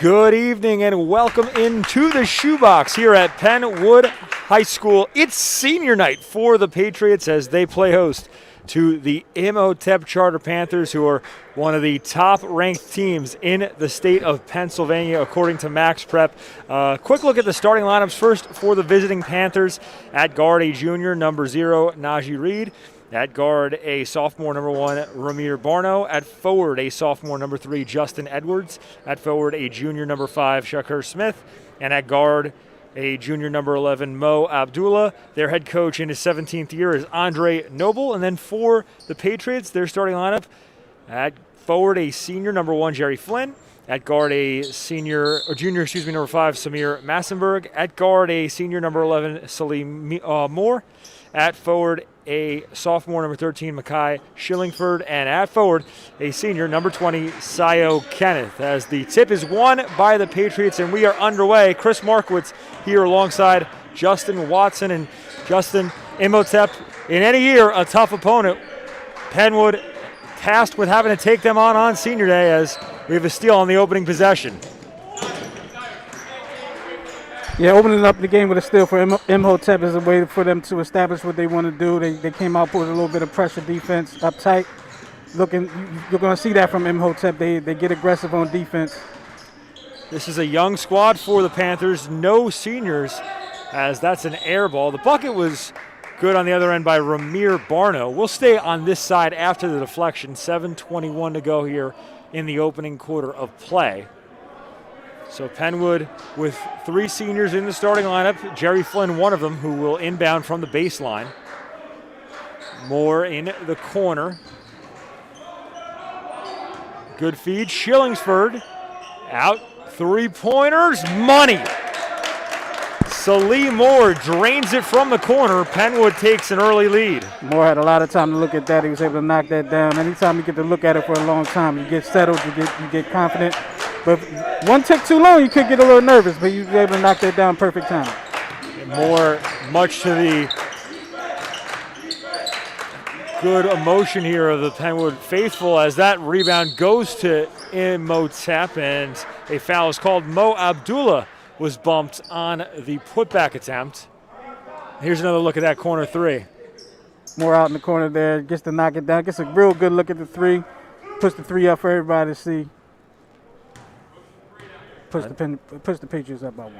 Good evening and welcome into the Shoebox here at Penn Wood High School. It's senior night for the Patriots as they play host to the Imhotep Charter Panthers, who are one of the top-ranked teams in the state of Pennsylvania, according to Max Prep. Quick look at the starting lineups first for the visiting Panthers. At guard, a junior, number 0, Najee Reed. At guard, a sophomore, number 1, Ramir Barno. At forward, a sophomore, number 3, Justin Edwards. At forward, a junior, number 5, Shakur Smith. And at guard, a junior, number 11, Mo Abdullah. Their head coach in his 17th year is Andre Noble. And then for the Patriots, their starting lineup, at forward, a senior, number 1, Jerry Flynn. At guard, a junior, number 5, Samir Massenberg. At guard, a senior, number 11, Salim Moore. At forward, a sophomore, number 13, Makai Shillingford. And at forward, a senior, number 20, Sayo Kenneth. As the tip is won by the Patriots, and we are underway. Chris Markowitz here alongside Justin Watson. And Justin, Imhotep, in any year, a tough opponent. Penwood tasked with having to take them on senior day, as we have a steal on the opening possession. Yeah, opening up the game with a steal for Imhotep is a way for them to establish what they want to do. They came out with a little bit of pressure defense up tight. You're going to see that from Imhotep. They get aggressive on defense. This is a young squad for the Panthers. No seniors, as that's an air ball. The bucket was good on the other end by Ramir Barno. We'll stay on this side after the deflection. 7:21 to go here in the opening quarter of play. So Penwood with 3 seniors in the starting lineup. Jerry Flynn, one of them, who will inbound from the baseline. Moore in the corner. Good feed. Shillingsford out. 3-pointers. Money. Salim Moore drains it from the corner. Penwood takes an early lead. Moore had a lot of time to look at that. He was able to knock that down. Anytime you get to look at it for a long time, you get settled, you get confident. But if one tick too long, you could get a little nervous, but you were able to knock that down perfect time. And Moore, much to the good emotion here of the Penwood faithful, as that rebound goes to Imhotep, and a foul is called. Mo Abdullah was bumped on the putback attempt. Here's another look at that corner 3. Moore out in the corner there, gets to knock it down, gets a real good look at the 3, puts the 3 up for everybody to see. Push the Patriots up by 1.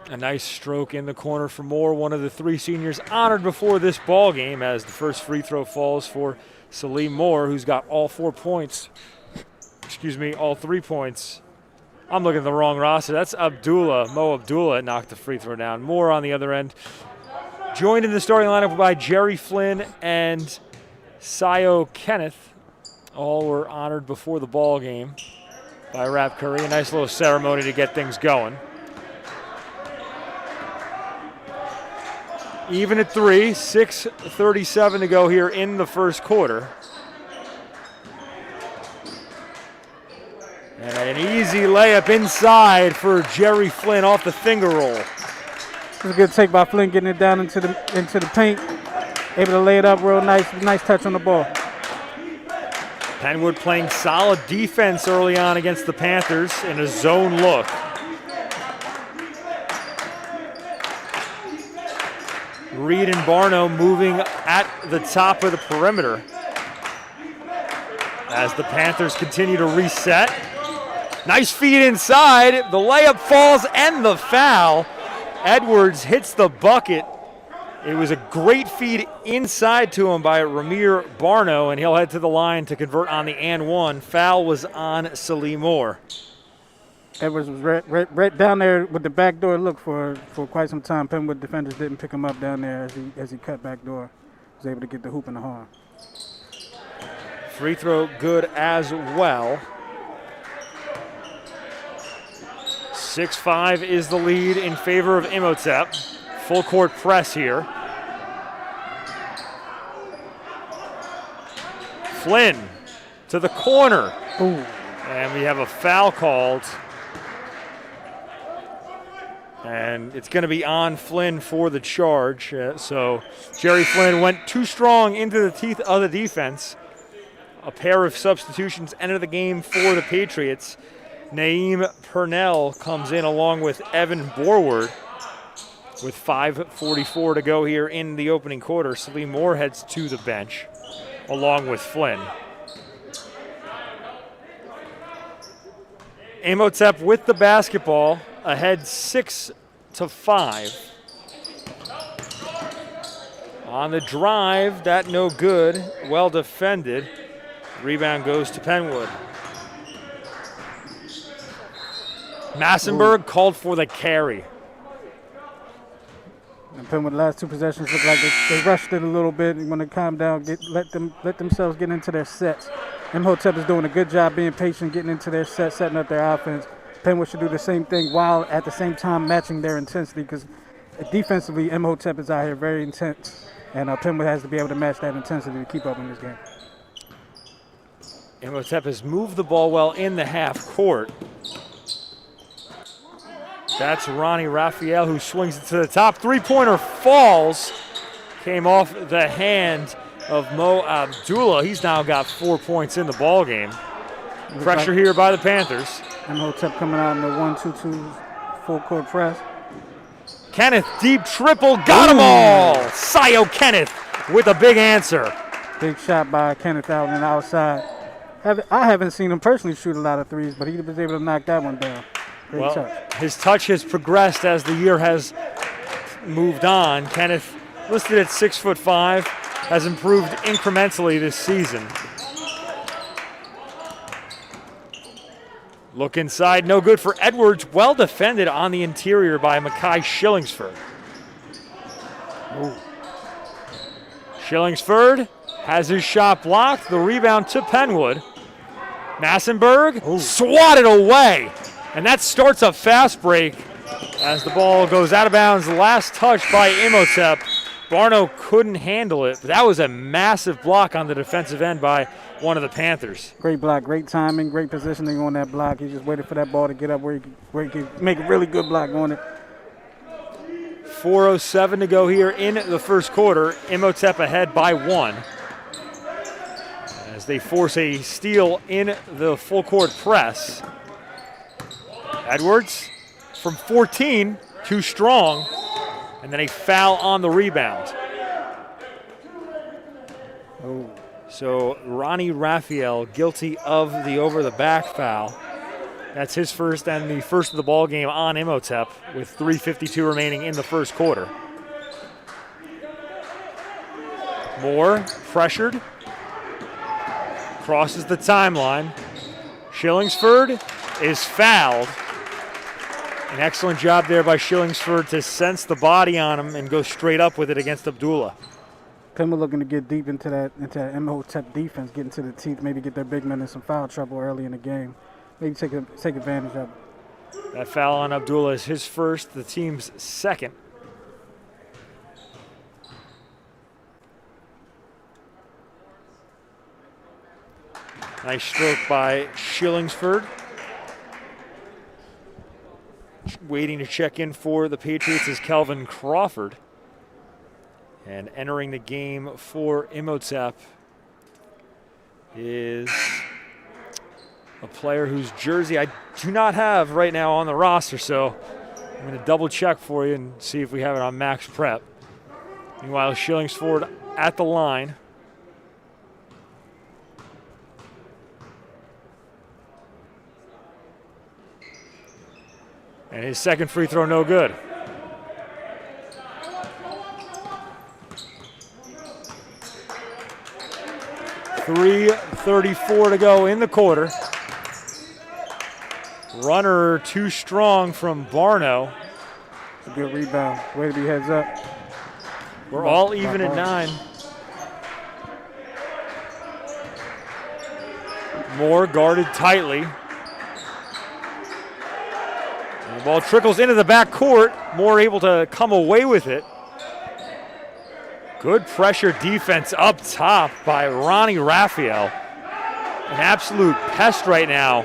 A nice stroke in the corner for Moore, one of the 3 seniors honored before this ball game, as the first free throw falls for Salim Moore, who's got all 4 points. All 3 points. I'm looking at the wrong roster. That's Abdullah. Mo Abdullah knocked the free throw down. Moore on the other end. Joined in the starting lineup by Jerry Flynn and Sayo Kenneth. All were honored before the ball game by Rap Curry. A nice little ceremony to get things going. Even at 3, 6:37 to go here in the first quarter. And an easy layup inside for Jerry Flynn off the finger roll. It was a good take by Flynn, getting it down into the paint. Able to lay it up real nice. Nice touch on the ball. Penwood playing solid defense early on against the Panthers in a zone look. Reed and Barno moving at the top of the perimeter as the Panthers continue to reset. Nice feed inside. The layup falls and the foul. Edwards hits the bucket. It was a great feed inside to him by Ramir Barno, and he'll head to the line to convert on the and 1. Foul was on Salim Moore. Edwards was right down there with the backdoor look for quite some time. Penwood defenders didn't pick him up down there as he cut backdoor. Was able to get the hoop in the horn. Free throw good as well. 6-5 is the lead in favor of Imhotep. Full court press here. Flynn to the corner. Ooh. And we have a foul called. And it's going to be on Flynn for the charge. So Jerry Flynn went too strong into the teeth of the defense. A pair of substitutions enter the game for the Patriots. Naeem Purnell comes in along with Evan Borward with 5:44 to go here in the opening quarter. Salim Moore heads to the bench along with Flynn. Imhotep with the basketball, ahead 6-5. On the drive, that no good, well defended. Rebound goes to Penwood. Massenberg called for the carry. And Penwood, last two possessions look like they rushed it a little bit and want to calm down, let themselves get into their sets. Imhotep is doing a good job being patient, getting into their set, setting up their offense. Penwood should do the same thing while at the same time matching their intensity, because defensively, Imhotep is out here very intense, and Penwood has to be able to match that intensity to keep up in this game. Imhotep has moved the ball well in the half court. That's Ronnie Raphael who swings it to the top. Three-pointer falls. Came off the hand of Mo Abdullah. He's now got 4 points in the ball game. Pressure here by the Panthers. Imhotep coming out in the 1-2-2 full court press. Kenneth, deep triple, got them all. Sayo Kenneth with a big answer. Big shot by Kenneth out on the outside. I haven't seen him personally shoot a lot of threes, but he was able to knock that one down. Great touch. His touch has progressed as the year has moved on. Kenneth, listed at 6'5", has improved incrementally this season. Look inside, no good for Edwards. Well defended on the interior by Makai Shillingsford. Shillingsford has his shot blocked. The rebound to Penwood. Massenberg swatted away. And that starts a fast break as the ball goes out of bounds. Last touch by Imhotep. Barno couldn't handle it, but that was a massive block on the defensive end by one of the Panthers. Great block, great timing, great positioning on that block. He just waited for that ball to get up where he could make a really good block on it. 4:07 to go here in the first quarter. Imhotep ahead by 1. As they force a steal in the full court press. Edwards from 14, too strong, and then a foul on the rebound. So Ronnie Raphael guilty of the over-the-back foul. That's his first and the first of the ball game on Imhotep with 3:52 remaining in the first quarter. Moore pressured, crosses the timeline. Shillingsford is fouled. An excellent job there by Shillingsford to sense the body on him and go straight up with it against Abdullah. Penn looking to get deep into that Imhotep defense, get into the teeth, maybe get their big men in some foul trouble early in the game. Maybe take advantage of it. That foul on Abdullah is his first, the team's second. Nice stroke by Shillingsford. Waiting to check in for the Patriots is Kelvin Crawford. And entering the game for Imhotep is a player whose jersey I do not have right now on the roster, so I'm going to double check for you and see if we have it on Max Prep. Meanwhile, Shillingsford at the line. And his second free throw, no good. .334 to go in the quarter. Runner too strong from Barno. It's a good rebound. Way to be heads up. We're all even at 9. Moore guarded tightly. The ball trickles into the back court. Moore able to come away with it. Good pressure defense up top by Ronnie Raphael. An absolute pest right now.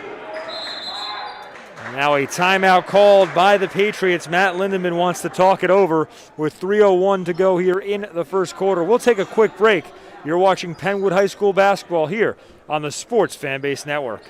And now a timeout called by the Patriots. Matt Lindeman wants to talk it over with 3:01 to go here in the first quarter. We'll take a quick break. You're watching Penwood High School basketball here on the Sports Fanbase Network.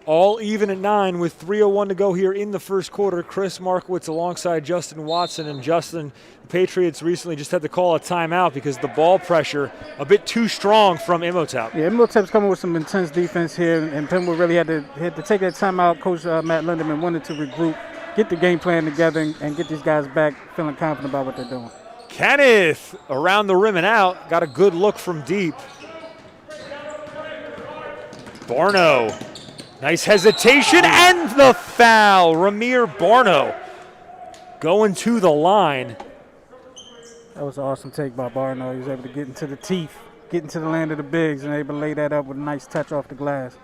All even at 9 with 3:01 to go here in the first quarter. Chris Markowitz alongside Justin Watson. And Justin, the Patriots recently just had to call a timeout because the ball pressure a bit too strong from Imhotep. Yeah, Imhotep's coming with some intense defense here, and Penwood really had to take that timeout. Coach Matt Lindeman wanted to regroup, get the game plan together, and get these guys back feeling confident about what they're doing. Kenneth around the rim and out. Got a good look from deep. Barno. Nice hesitation and the foul. Ramir Barno going to the line. That was an awesome take by Barno. He was able to get into the teeth, get into the land of the bigs, and able to lay that up with a nice touch off the glass.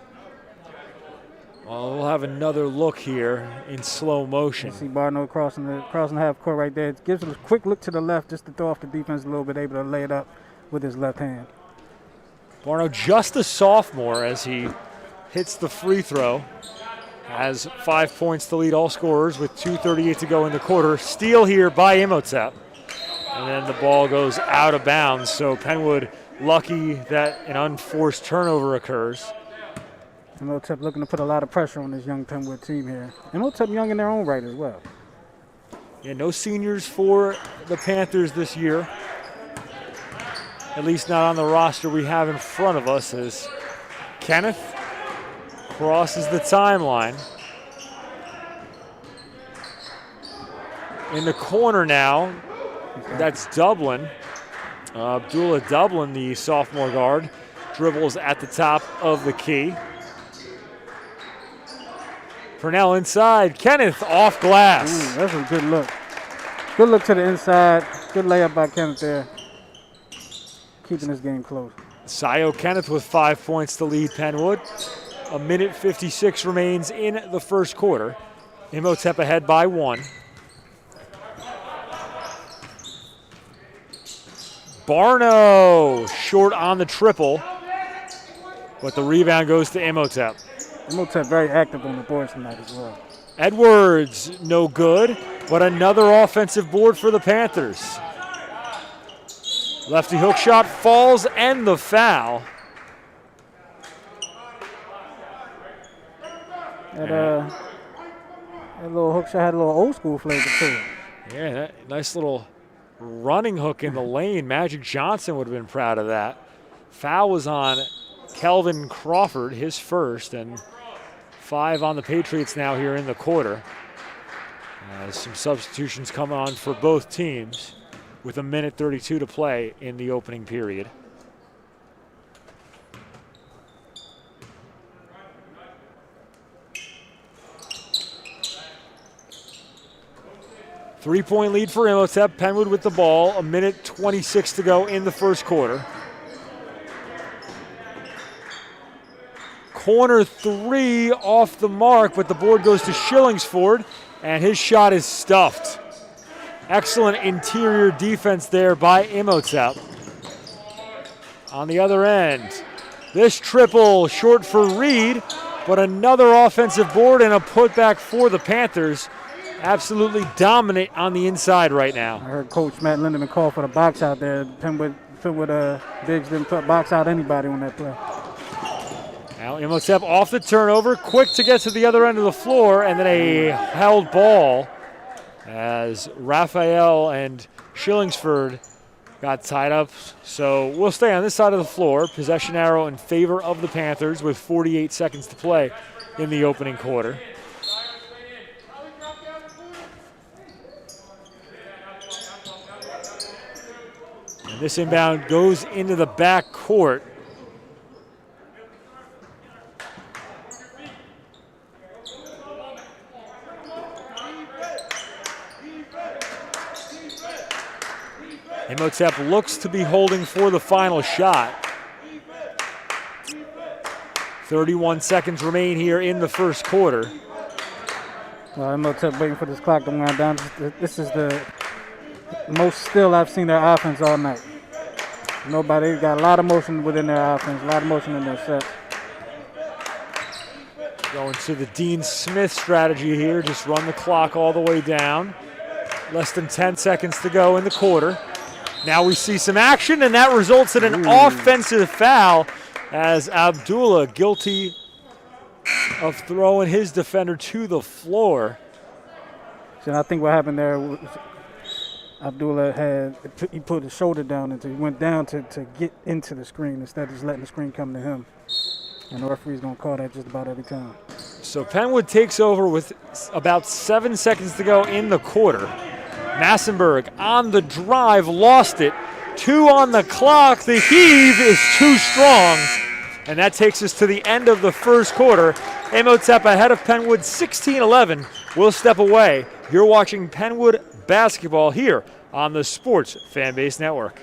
Well, we'll have another look here in slow motion. You see Barno crossing the half court right there. It gives him a quick look to the left just to throw off the defense a little bit, able to lay it up with his left hand. Barno, just a sophomore, as he hits the free throw. Has 5 points to lead all scorers with 2:38 to go in the quarter. Steal here by Imhotep. And then the ball goes out of bounds. So Penwood lucky that an unforced turnover occurs. Imhotep looking to put a lot of pressure on this young Penwood team here. Imhotep young in their own right as well. Yeah, no seniors for the Panthers this year. At least not on the roster we have in front of us, as Kenneth crosses the timeline. In the corner now, that's Dublin. Abdullah Dublin, the sophomore guard, dribbles at the top of the key. Purnell inside. Kenneth off glass. Ooh, that's a good look. Good look to the inside. Good layup by Kenneth there. Keeping this game close. Sayo Kenneth with 5 points to lead Penwood. A minute 56 remains in the first quarter. Imhotep ahead by 1. Barno short on the triple, but the rebound goes to Imhotep. Imhotep very active on the boards tonight as well. Edwards, no good, but another offensive board for the Panthers. Lefty hook shot falls and the foul. That little hook shot had a little old school flavor to it. Yeah, that nice little running hook in the lane. Magic Johnson would have been proud of that. Foul was on Kelvin Crawford, his first, and 5 on the Patriots now here in the quarter. Some substitutions come on for both teams with a minute 32 to play in the opening period. Three-point lead for Imhotep. Penwood with the ball. A minute 26 to go in the first quarter. Corner 3 off the mark, but the board goes to Shillingsford, and his shot is stuffed. Excellent interior defense there by Imhotep. On the other end, this triple short for Reed, but another offensive board and a putback for the Panthers. Absolutely dominant on the inside right now. I heard Coach Matt Lindeman call for the box out there. Penwood Biggs didn't box out anybody on that play. Now Imhotep off the turnover, quick to get to the other end of the floor, and then a held ball as Raphael and Shillingsford got tied up. So we'll stay on this side of the floor. Possession arrow in favor of the Panthers with 48 seconds to play in the opening quarter. And this inbound goes into the back court. Imhotep looks to be holding for the final shot. 31 seconds remain here in the first quarter. Imhotep waiting for this clock to wind down. This is the most still I've seen their offense all night. Nobody got a lot of motion within their offense, a lot of motion in their set. Going to the Dean Smith strategy here, just run the clock all the way down. Less than 10 seconds to go in the quarter. Now we see some action, and that results in an offensive foul as Abdullah guilty of throwing his defender to the floor. So I think what happened there was Abdullah he put his shoulder down and he went down to get into the screen instead of just letting the screen come to him. And the referee's going to call that just about every time. So Penwood takes over with about 7 seconds to go in the quarter. Massenberg on the drive, lost it. 2 on the clock. The heave is too strong. And that takes us to the end of the first quarter. Imhotep ahead of Penwood 16-11. We'll step away. You're watching Penwood basketball here on the Sports Fanbase Network.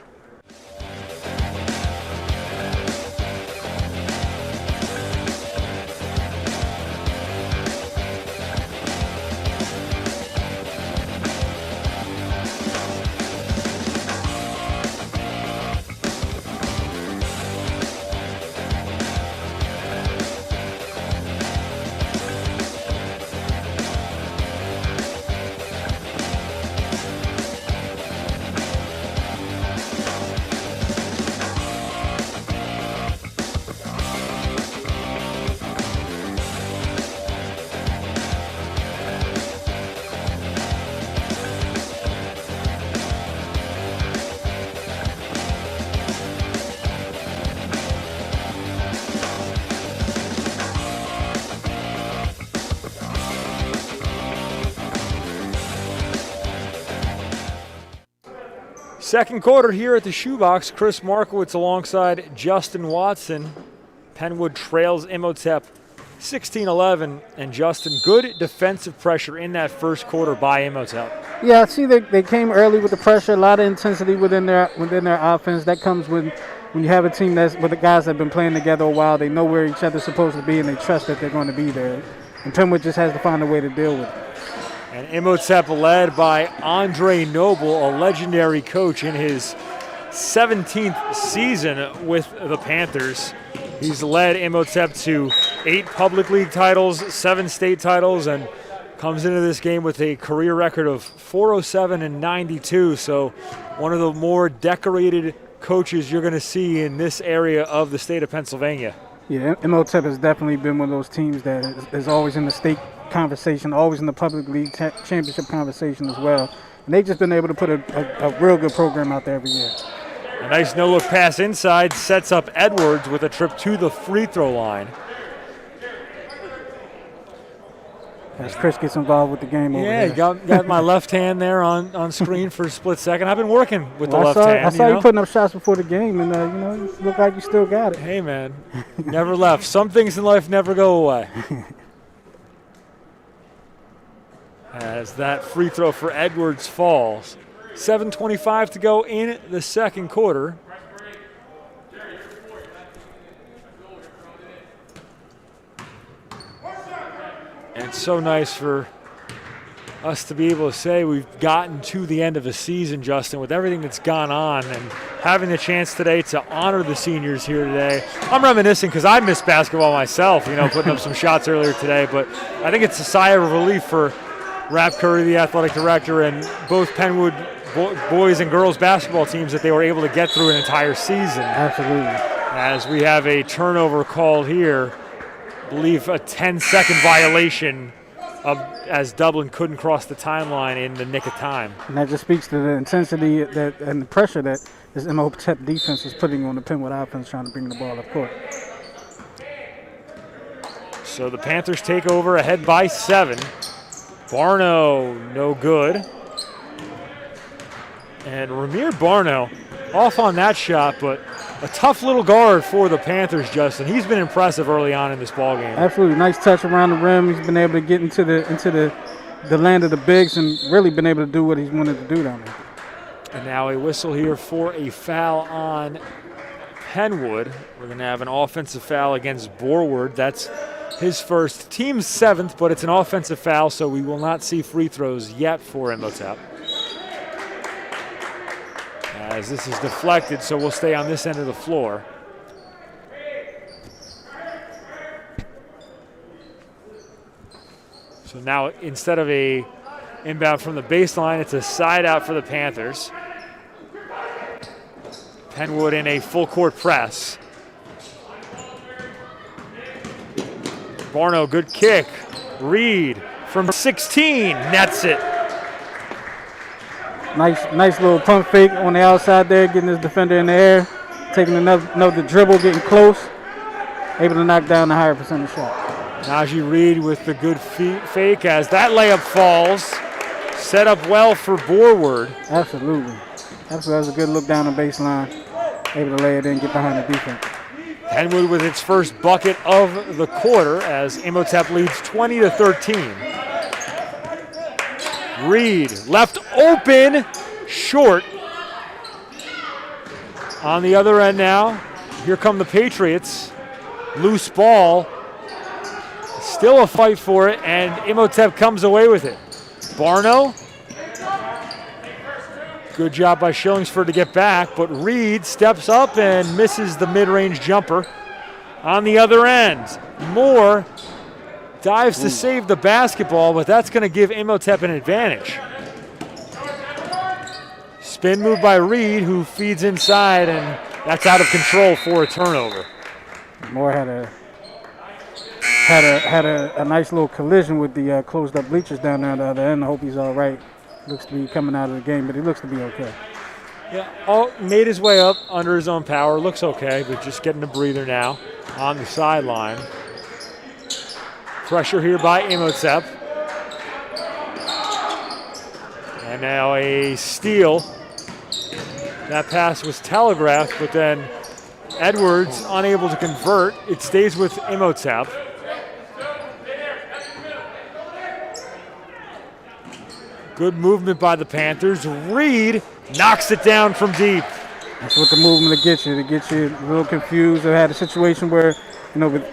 Second quarter here at the Shoebox. Chris Markowitz alongside Justin Watson. Penwood trails Imhotep 16-11. And Justin, good defensive pressure in that first quarter by Imhotep. Yeah, I see they came early with the pressure, a lot of intensity within their offense. That comes when you have a team that's with the guys that have been playing together a while. They know where each other's supposed to be and they trust that they're going to be there. And Penwood just has to find a way to deal with it. And Imhotep led by Andre Noble, a legendary coach in his 17th season with the Panthers. He's led Imhotep to 8 public league titles, 7 state titles, and comes into this game with a career record of 407 and 92. So one of the more decorated coaches you're going to see in this area of the state of Pennsylvania. Yeah, Imhotep has definitely been one of those teams that is always in the state conversation, always in the public league championship conversation as well. And they've just been able to put a real good program out there every year. A nice no-look pass inside sets up Edwards with a trip to the free throw line. As Chris gets involved with the game over here. Yeah, got my left hand there on screen for a split second. I've been working with the left hand. I saw you putting up shots before the game, and you look like you still got it. Hey, man, never left. Some things in life never go away. As that free throw for Edwards falls. 7:25 to go in the second quarter. And it's so nice for us to be able to say we've gotten to the end of the season, Justin, with everything that's gone on and having the chance today to honor the seniors here today. I'm reminiscing because I missed basketball myself, putting up some shots earlier today, but I think it's a sigh of relief for Rap Curry, the athletic director, and both Penwood boys and girls basketball teams that they were able to get through an entire season. Absolutely. As we have a turnover called here, I believe a 10-second violation as Dublin couldn't cross the timeline in the nick of time. And that just speaks to the intensity and the pressure that this Imhotep defense is putting on the Penwood offense trying to bring the ball up court. So the Panthers take over ahead by 7. Barno, no good. And Ramir Barno off on that shot, but a tough little guard for the Panthers, Justin. He's been impressive early on in this ballgame. Absolutely. Nice touch around the rim. He's been able to get into the land of the bigs and really been able to do what he's wanted to do down there. And now a whistle here for a foul on Penwood. We're going to have an offensive foul against Borward. That's his first, team's 7th, but it's an offensive foul, so we will not see free throws yet for Imhotep. As this is deflected, so we'll stay on this end of the floor. So now instead of a inbound from the baseline, it's a side out for the Panthers. Penwood in a full court press. Barno, good kick. Reed from 16, nets it. Nice little pump fake on the outside there, getting his defender in the air, taking another dribble, getting close, able to knock down the higher percentage shot. Najee Reed with the good fake as that layup falls. Set up well for Borward. Absolutely. That was a good look down the baseline, able to lay it in, get behind the defense. Penwood with its first bucket of the quarter as Imhotep leads 20-13. Reed left open, short. On the other end now, here come the Patriots. Loose ball. Still a fight for it, and Imhotep comes away with it. Barno. Good job by Schillingsford to get back, but Reed steps up and misses the mid-range jumper. On the other end, Moore dives to save the basketball, but that's going to give Imhotep an advantage. Spin move by Reed, who feeds inside, and that's out of control for a turnover. Moore had a nice little collision with the closed-up bleachers down there on the other end. I hope he's all right. Looks to be coming out of the game, but he looks to be okay. Yeah, made his way up under his own power. Looks okay, but just getting a breather now on the sideline. Pressure here by Imhotep. And now a steal. That pass was telegraphed, but then Edwards unable to convert. It stays with Imhotep. Good movement by the Panthers. Reed knocks it down from deep. That's what the movement will get you. To get you a little confused. They had a situation where,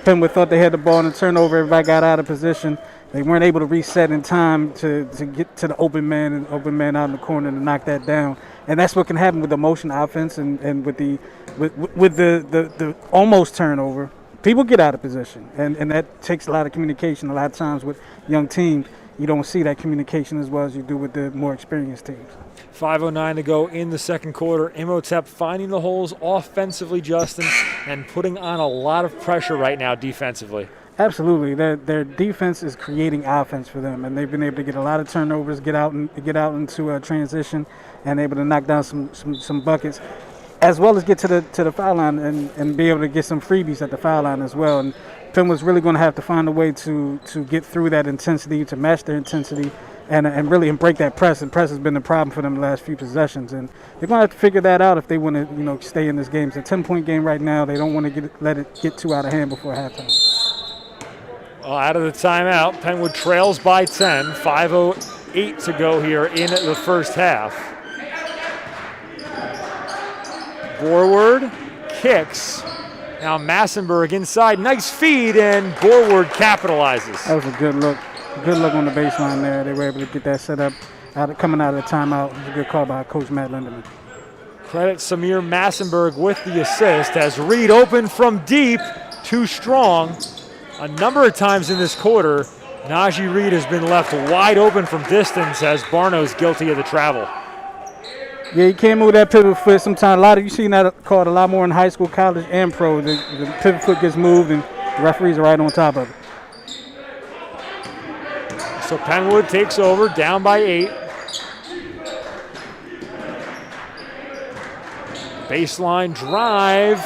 Penn thought they had the ball in the turnover. Everybody got out of position. They weren't able to reset in time to get to the open man out in the corner to knock that down. And that's what can happen with the motion offense and with the almost turnover. People get out of position, and that takes a lot of communication. A lot of times with young teams, you don't see that communication as well as you do with the more experienced teams. 5:09 to go in the second quarter. Imhotep finding the holes offensively, Justin, and putting on a lot of pressure right now defensively. Absolutely, their defense is creating offense for them, and they've been able to get a lot of turnovers, get out into a transition, and able to knock down some buckets, as well as get to the foul line and be able to get some freebies at the foul line as well. And Penn was really going to have to find a way to get through that intensity, to match their intensity, and really break that press. And press has been the problem for them the last few possessions. And they're going to have to figure that out if they want to, stay in this game. It's a 10-point game right now. They don't want to let it get too out of hand before halftime. Well, out of the timeout, Penwood trails by 10. 5:08 to go here in the first half. Borward kicks. Now Massenberg inside, nice feed, and Borward capitalizes. That was a good look. Good look on the baseline there. They were able to get that set up coming out of the timeout. It was a good call by Coach Matt Lindemann. Credit Samir Massenberg with the assist as Reed opened from deep, too strong. A number of times in this quarter, Najee Reed has been left wide open from distance as Barno's guilty of the travel. Yeah, you can't move that pivot foot. Sometimes you've seen that called a lot more in high school, college, and pro. The pivot foot gets moved, and the referees are right on top of it. So Penwood takes over, down by 8. Baseline drive,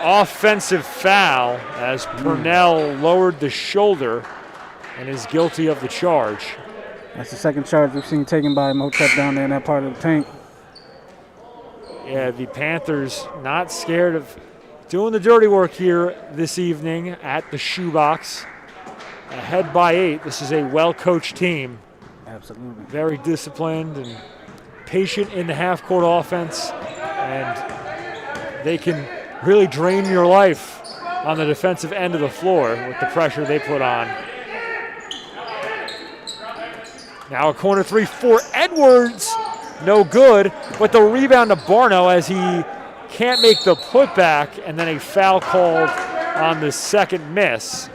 offensive foul as Purnell lowered the shoulder and is guilty of the charge. That's the second charge we've seen taken by Imhotep down there in that part of the paint. Yeah, the Panthers not scared of doing the dirty work here this evening at the Shoebox. Ahead by 8. This is a well-coached team. Absolutely. Very disciplined and patient in the half-court offense. And they can really drain your life on the defensive end of the floor with the pressure they put on. Now a corner three for Edwards. No good, but the rebound to Barno as he can't make the putback, and then a foul called on the second miss.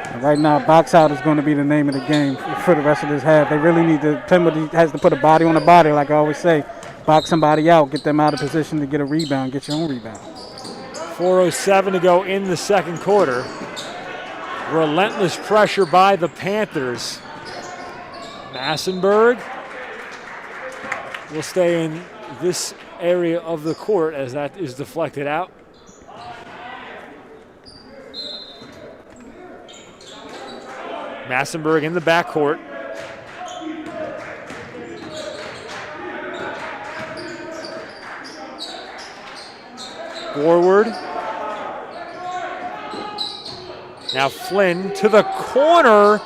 And right now, box out is going to be the name of the game for the rest of this half. They really need to, Penwood has to put a body on a body, like I always say. Box somebody out, get them out of position to get a rebound, get your own rebound. 4:07 to go in the second quarter. Relentless pressure by the Panthers. Massenberg will stay in this area of the court as that is deflected out. Massenberg in the backcourt. Forward. Now Flynn to the corner.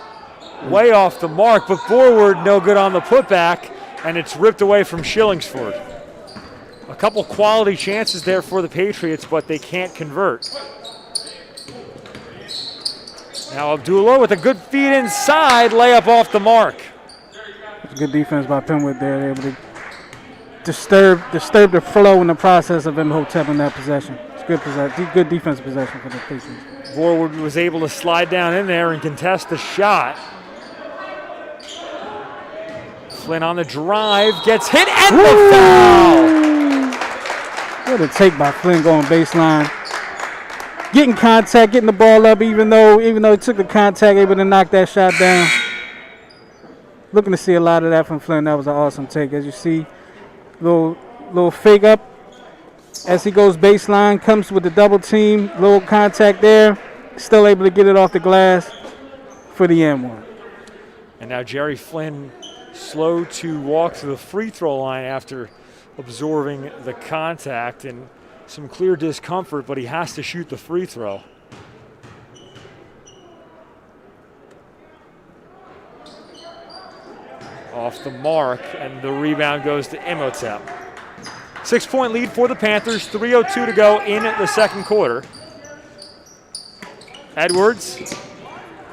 Way off the mark, but forward no good on the putback, and it's ripped away from Shillingsford. A couple quality chances there for the Patriots, but they can't convert. Now Abdullah with a good feed inside, layup off the mark. It's good defense by Penwood there. They're able to disturb the flow and the process of Imhotep in that possession. It's good defensive possession for the Patriots. Forward was able to slide down in there and contest the shot. Flynn on the drive, gets hit, and the foul! What a take by Flynn going baseline. Getting contact, getting the ball up, even though he took the contact, able to knock that shot down. Looking to see a lot of that from Flynn. That was an awesome take. As you see, little fake up as he goes baseline, comes with the double team, little contact there, still able to get it off the glass for the M1. And now Jerry Flynn slow to walk to the free throw line after absorbing the contact and some clear discomfort, but he has to shoot the free throw. Off the mark, and the rebound goes to Imhotep. 6-point lead for the Panthers, 3:02 to go in the second quarter. Edwards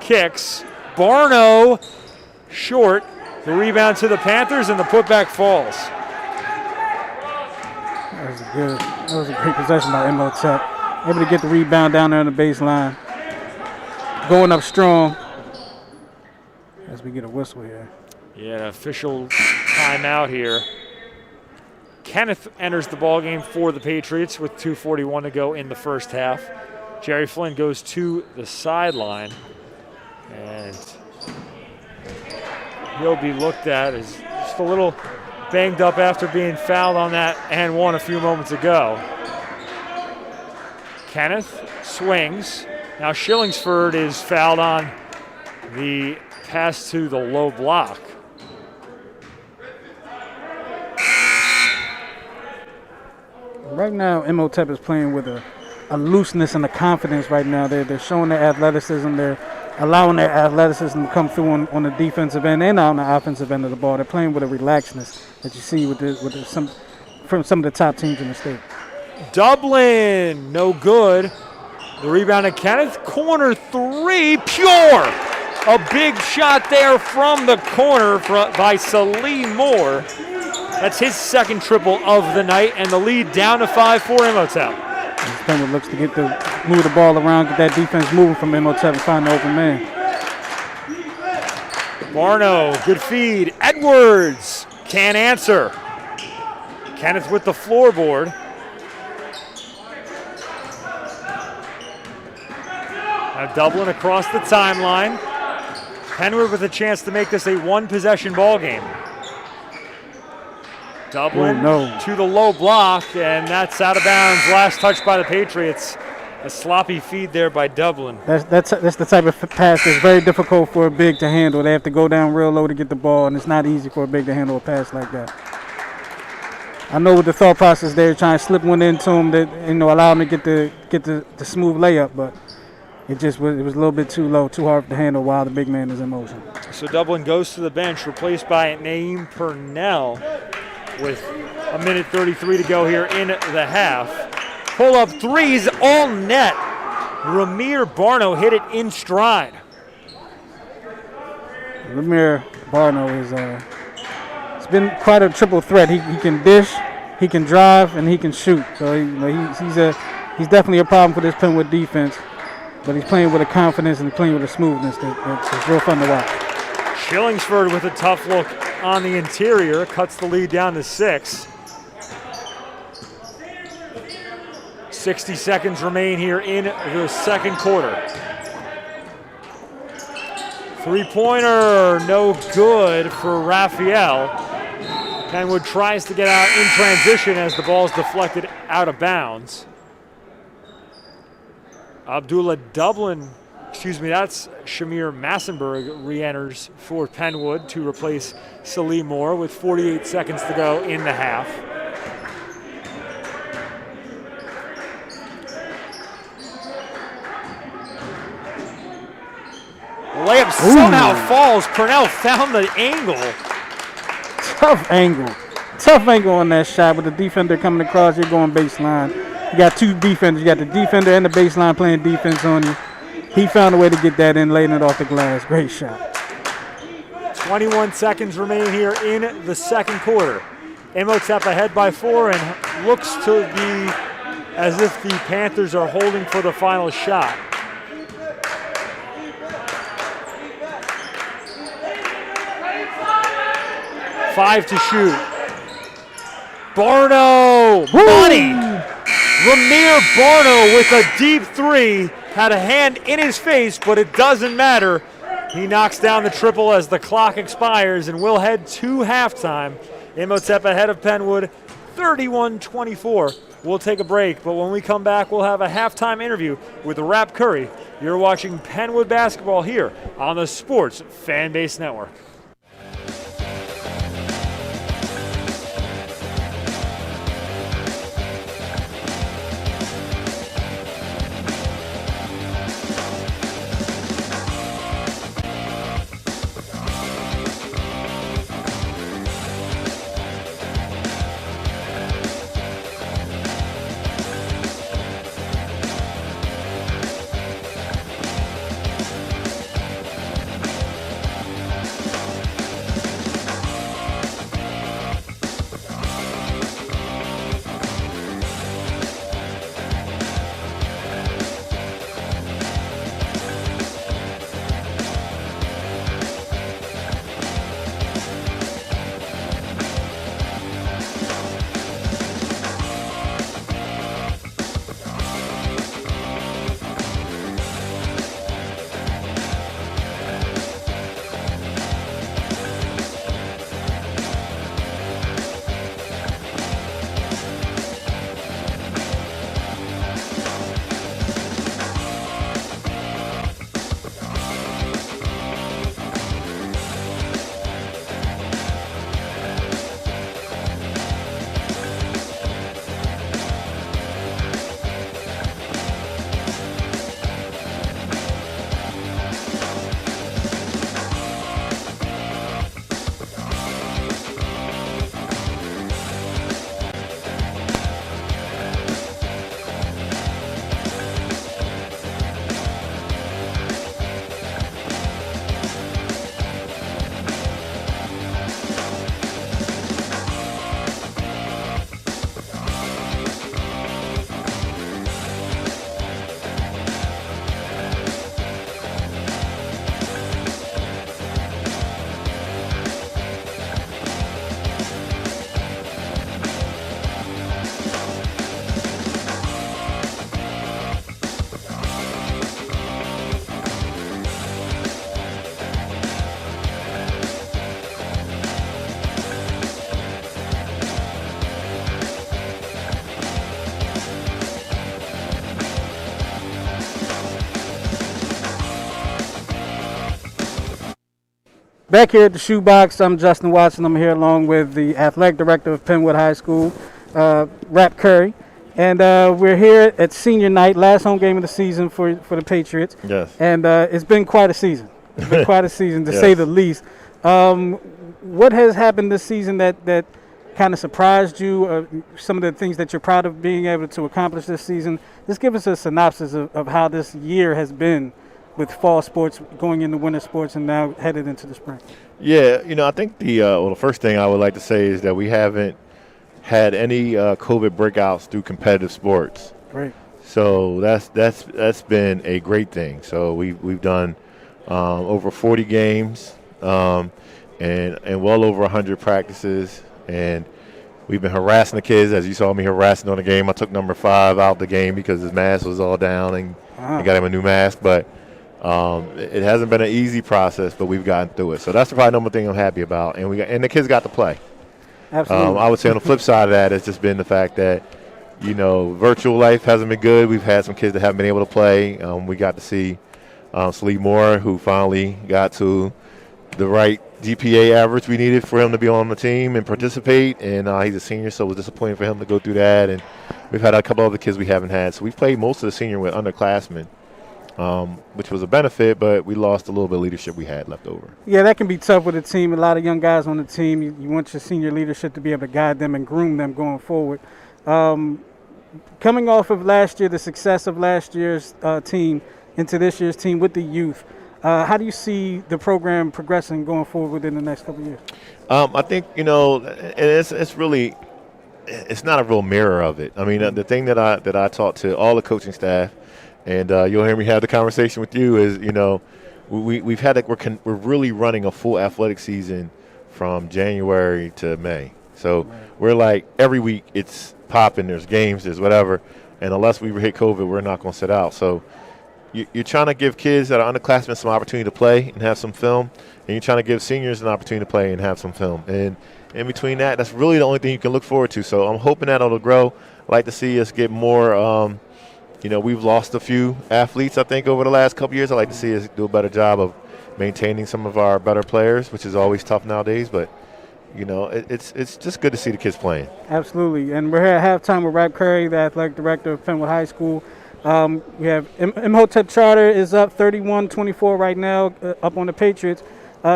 kicks, Barno short. The rebound to the Panthers, and the putback falls. That was a great possession by Imhotep. Able to get the rebound down there on the baseline. Going up strong. As we get a whistle here. Yeah, an official timeout here. Kenneth enters the ballgame for the Patriots with 2:41 to go in the first half. Jerry Flynn goes to the sideline, and he'll be looked at as just a little banged up after being fouled on that and one a few moments ago. Kenneth swings. Now Shillingsford is fouled on the pass to the low block. Right now, Imhotep is playing with a looseness and a confidence right now. They're showing their athleticism. They're allowing their athleticism to come through on the defensive end and on the offensive end of the ball. They're playing with a relaxedness that you see from some of the top teams in the state. Dublin, no good. The rebound to Kenneth, corner three, pure. A big shot there from the corner by Salim Moore. That's his second triple of the night, and the lead down to 5 for Imhotep. Penn looks to move the ball around, get that defense moving from Imhotep and find the open man. Barno, good feed. Edwards can't answer. Kenneth with the floorboard. Now Dublin across the timeline. Penwood with a chance to make this a one-possession ball game. Dublin to the low block, and that's out of bounds. Last touch by the Patriots. A sloppy feed there by Dublin. That's the type of pass that's very difficult for a big to handle. They have to go down real low to get the ball, and it's not easy for a big to handle a pass like that. I know with the thought process there, trying to slip one into him that allow him to get the smooth layup, but it was a little bit too low, too hard to handle while the big man is in motion. So Dublin goes to the bench, replaced by Naeem Purnell with 1:33 to go here in the half. Pull-up threes, all net. Ramir Barno hit it in stride. Ramir Barno it's been quite a triple threat. He can dish, he can drive, and he can shoot. So he's definitely a problem for this Penwood defense. But he's playing with a confidence and playing with a smoothness that's real fun to watch. Shillingsford with a tough look on the interior, cuts the lead down to 6. 60 seconds remain here in the second quarter. Three-pointer, no good for Raphael. Penwood tries to get out in transition as the ball is deflected out of bounds. Abdullah Dublin, that's Shamir Massenberg re-enters for Penwood to replace Salim Moore with 48 seconds to go in the half. Layup somehow falls. Purnell found the angle. Tough angle on that shot with the defender coming across. You're going baseline. You got two defenders. You got the defender and the baseline playing defense on you. He found a way to get that in, laying it off the glass. Great shot. 21 seconds remain here in the second quarter. Imhotep ahead by 4 and looks to be as if the Panthers are holding for the final shot. Five to shoot. Barno, money. Ramir Barno with a deep three. Had a hand in his face, but it doesn't matter. He knocks down the triple as the clock expires, and we'll head to halftime. Imhotep ahead of Penwood, 31-24. We'll take a break, but when we come back, we'll have a halftime interview with Rap Curry. You're watching Penwood basketball here on the Sports Fanbase Network. Back here at the Shoebox, I'm Justin Watson. I'm here along with the athletic director of Penwood High School, Rap Curry. And we're here at senior night, last home game of the season for the Patriots. Yes. And it's been quite a season. It's been quite a season, to Yes. say the least. What has happened this season that kind of surprised you? Some of the things that you're proud of being able to accomplish this season? Just give us a synopsis of how this year has been with fall sports going into winter sports and now headed into the spring. Yeah, I think the first thing I would like to say is that we haven't had any COVID breakouts through competitive sports. Great. So that's been a great thing. So we've done over 40 games and well over 100 practices, and we've been harassing the kids, as you saw me harassing on the game. I took number 5 out the game because his mask was all down, and I got him a new mask. But It hasn't been an easy process, but we've gotten through it. So that's probably the number thing I'm happy about. And the kids got to play. Absolutely. I would say on the flip side of that, it's just been the fact that, virtual life hasn't been good. We've had some kids that haven't been able to play. We got to see Sleep Moore, who finally got to the right GPA average we needed for him to be on the team and participate. And he's a senior, so it was disappointing for him to go through that. And we've had a couple other kids we haven't had. So we've played most of the senior with underclassmen, which was a benefit, but we lost a little bit of leadership we had left over. Yeah, that can be tough with a team. A lot of young guys on the team. You want your senior leadership to be able to guide them and groom them going forward. Coming off of last year, the success of last year's team into this year's team with the youth, how do you see the program progressing going forward within the next couple of years? I think, it's not a real mirror of it. I mean, the thing that I taught to all the coaching staff, and you'll hear me have the conversation with you, is, we're really running a full athletic season from January to May. So we're like every week it's popping, there's games, there's whatever, and unless we hit COVID, we're not going to sit out. So you're trying to give kids that are underclassmen some opportunity to play and have some film, and you're trying to give seniors an opportunity to play and have some film. And in between that's really the only thing you can look forward to. So I'm hoping that it'll grow. I'd like to see us get more. We've lost a few athletes, I think, over the last couple of years. I'd like to see us do a better job of maintaining some of our better players, which is always tough nowadays. But it's just good to see the kids playing. Absolutely. And we're here at halftime with Rap Curry, the athletic director of Penn High School. We have Imhotep Charter is up 31-24 right now, up on the Patriots.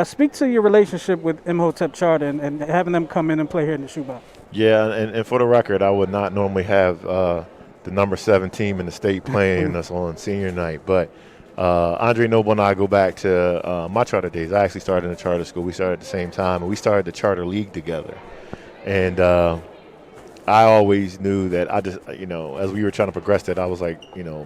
Speak to your relationship with Imhotep Charter and having them come in and play here in the shoebox. Yeah, and for the record, I would not normally have the number 7 team in the state playing us on senior night, but Andre Noble and I go back to my charter days. I actually started in a charter school. We started at the same time, and we started the charter league together. And I always knew that as we were trying to progress that, I was like,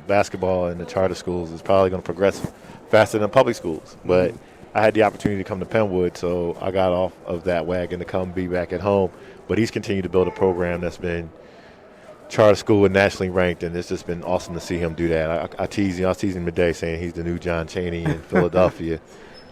basketball in the charter schools is probably going to progress faster than public schools. But I had the opportunity to come to Penwood, so I got off of that wagon to come be back at home. But he's continued to build a program that's been charter school and nationally ranked, and it's just been awesome to see him do that. I was teasing him today saying he's the new John Chaney in Philadelphia.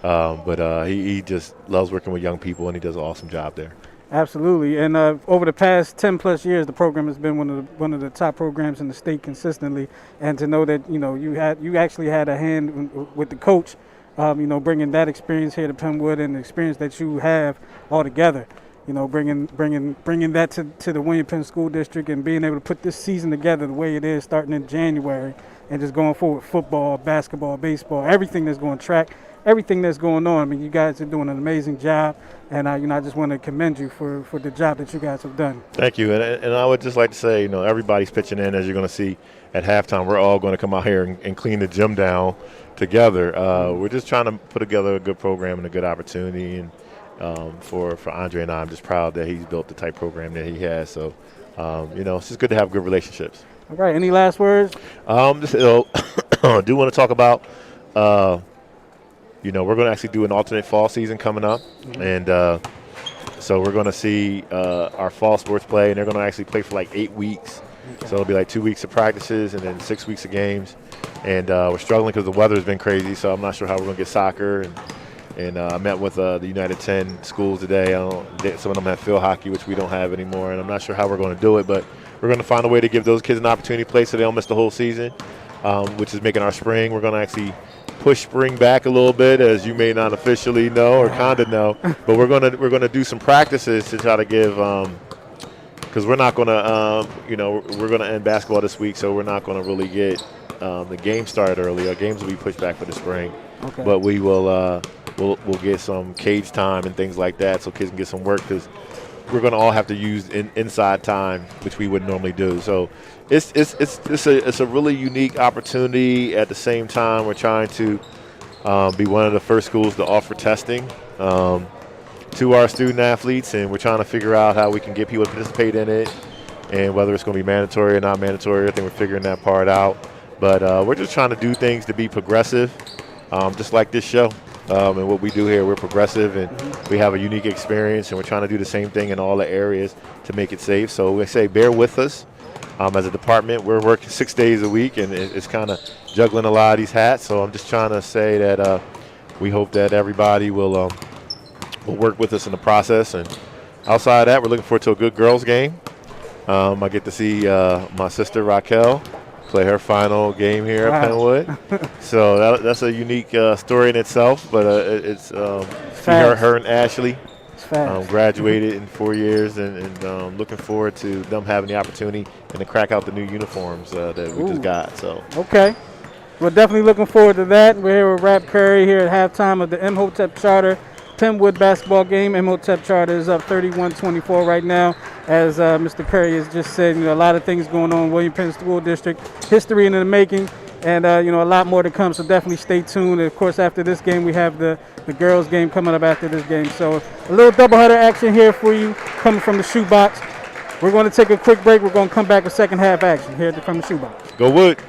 But he just loves working with young people, and he does an awesome job there. Absolutely, and over the past 10+ years, the program has been one of the top programs in the state consistently. And to know that you actually had a hand with the coach, bringing that experience here to Penwood and the experience that you have all together, bringing that to the William Penn School District and being able to put this season together the way it is, starting in January and just going forward, football, basketball, baseball, everything that's going track. Everything that's going on. I mean, you guys are doing an amazing job, and I just want to commend you for the job that you guys have done. Thank you, and I would just like to say, everybody's pitching in, as you're going to see at halftime. We're all going to come out here and clean the gym down together. We're just trying to put together a good program and a good opportunity, and for Andre and I, I'm just proud that he's built the type program that he has. So, it's just good to have good relationships. All right. Any last words? I do want to talk about. We're going to actually do an alternate fall season coming up, and so we're going to see our fall sports play, and they're going to actually play for like 8 weeks. Okay. So it'll be like 2 weeks of practices and then 6 weeks of games, and we're struggling because the weather has been crazy, so I'm not sure how we're going to get soccer. And I met with the United 10 schools today. Some of them have field hockey, which we don't have anymore, and I'm not sure how we're going to do it, but we're going to find a way to give those kids an opportunity to play so they don't miss the whole season, which is making our spring. We're going to actually push spring back a little bit, as you may not officially know or kind of know, but we're gonna do some practices to try to give, because we're not gonna we're gonna end basketball this week, so we're not gonna really get the game started early. Our games will be pushed back for the spring, okay. But we will we'll get some cage time and things like that, so kids can get some work, because we're gonna all have to use inside time, which we wouldn't normally do. So it's a really unique opportunity. At the same time, we're trying to be one of the first schools to offer testing to our student athletes, and we're trying to figure out how we can get people to participate in it, and whether it's going to be mandatory or not mandatory. I think we're figuring that part out. But we're just trying to do things to be progressive, just like this show. And what we do here, we're progressive, and we have a unique experience, and we're trying to do the same thing in all the areas to make it safe. So we say bear with us. as a department, we're working 6 days a week, and it's kind of juggling a lot of these hats. So I'm just trying to say that we hope that everybody will work with us in the process. And outside of that, we're looking forward to a good girls game. I get to see my sister Raquel play her final game here at Penwood. So that's a unique story in itself, but it's her and Ashley graduated in 4 years, and looking forward to them having the opportunity and to crack out the new uniforms that we just got. So okay, we're definitely looking forward to that. We're here with Rap Curry here at halftime of the Imhotep Charter Penwood basketball game. Imhotep Charter is up 31-24 right now. As Mr. Curry has just said, a lot of things going on in William Penn School District, history in the making, and a lot more to come. So definitely stay tuned. And of course, after this game, we have the girls game coming up after this game. So a little doubleheader action here for you coming from the shoebox. We're going to take a quick break. We're going to come back with second half action here from the shoebox. Go Wood.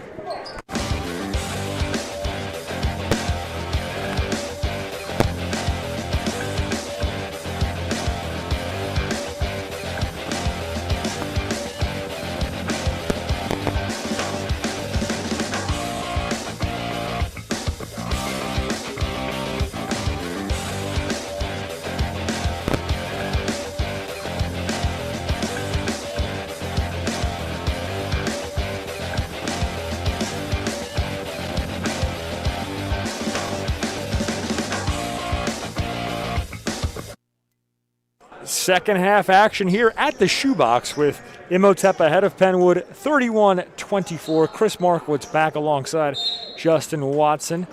Second half action here at the shoebox with Imhotep ahead of Penwood 31-24. Chris Markowitz back alongside Justin Watson.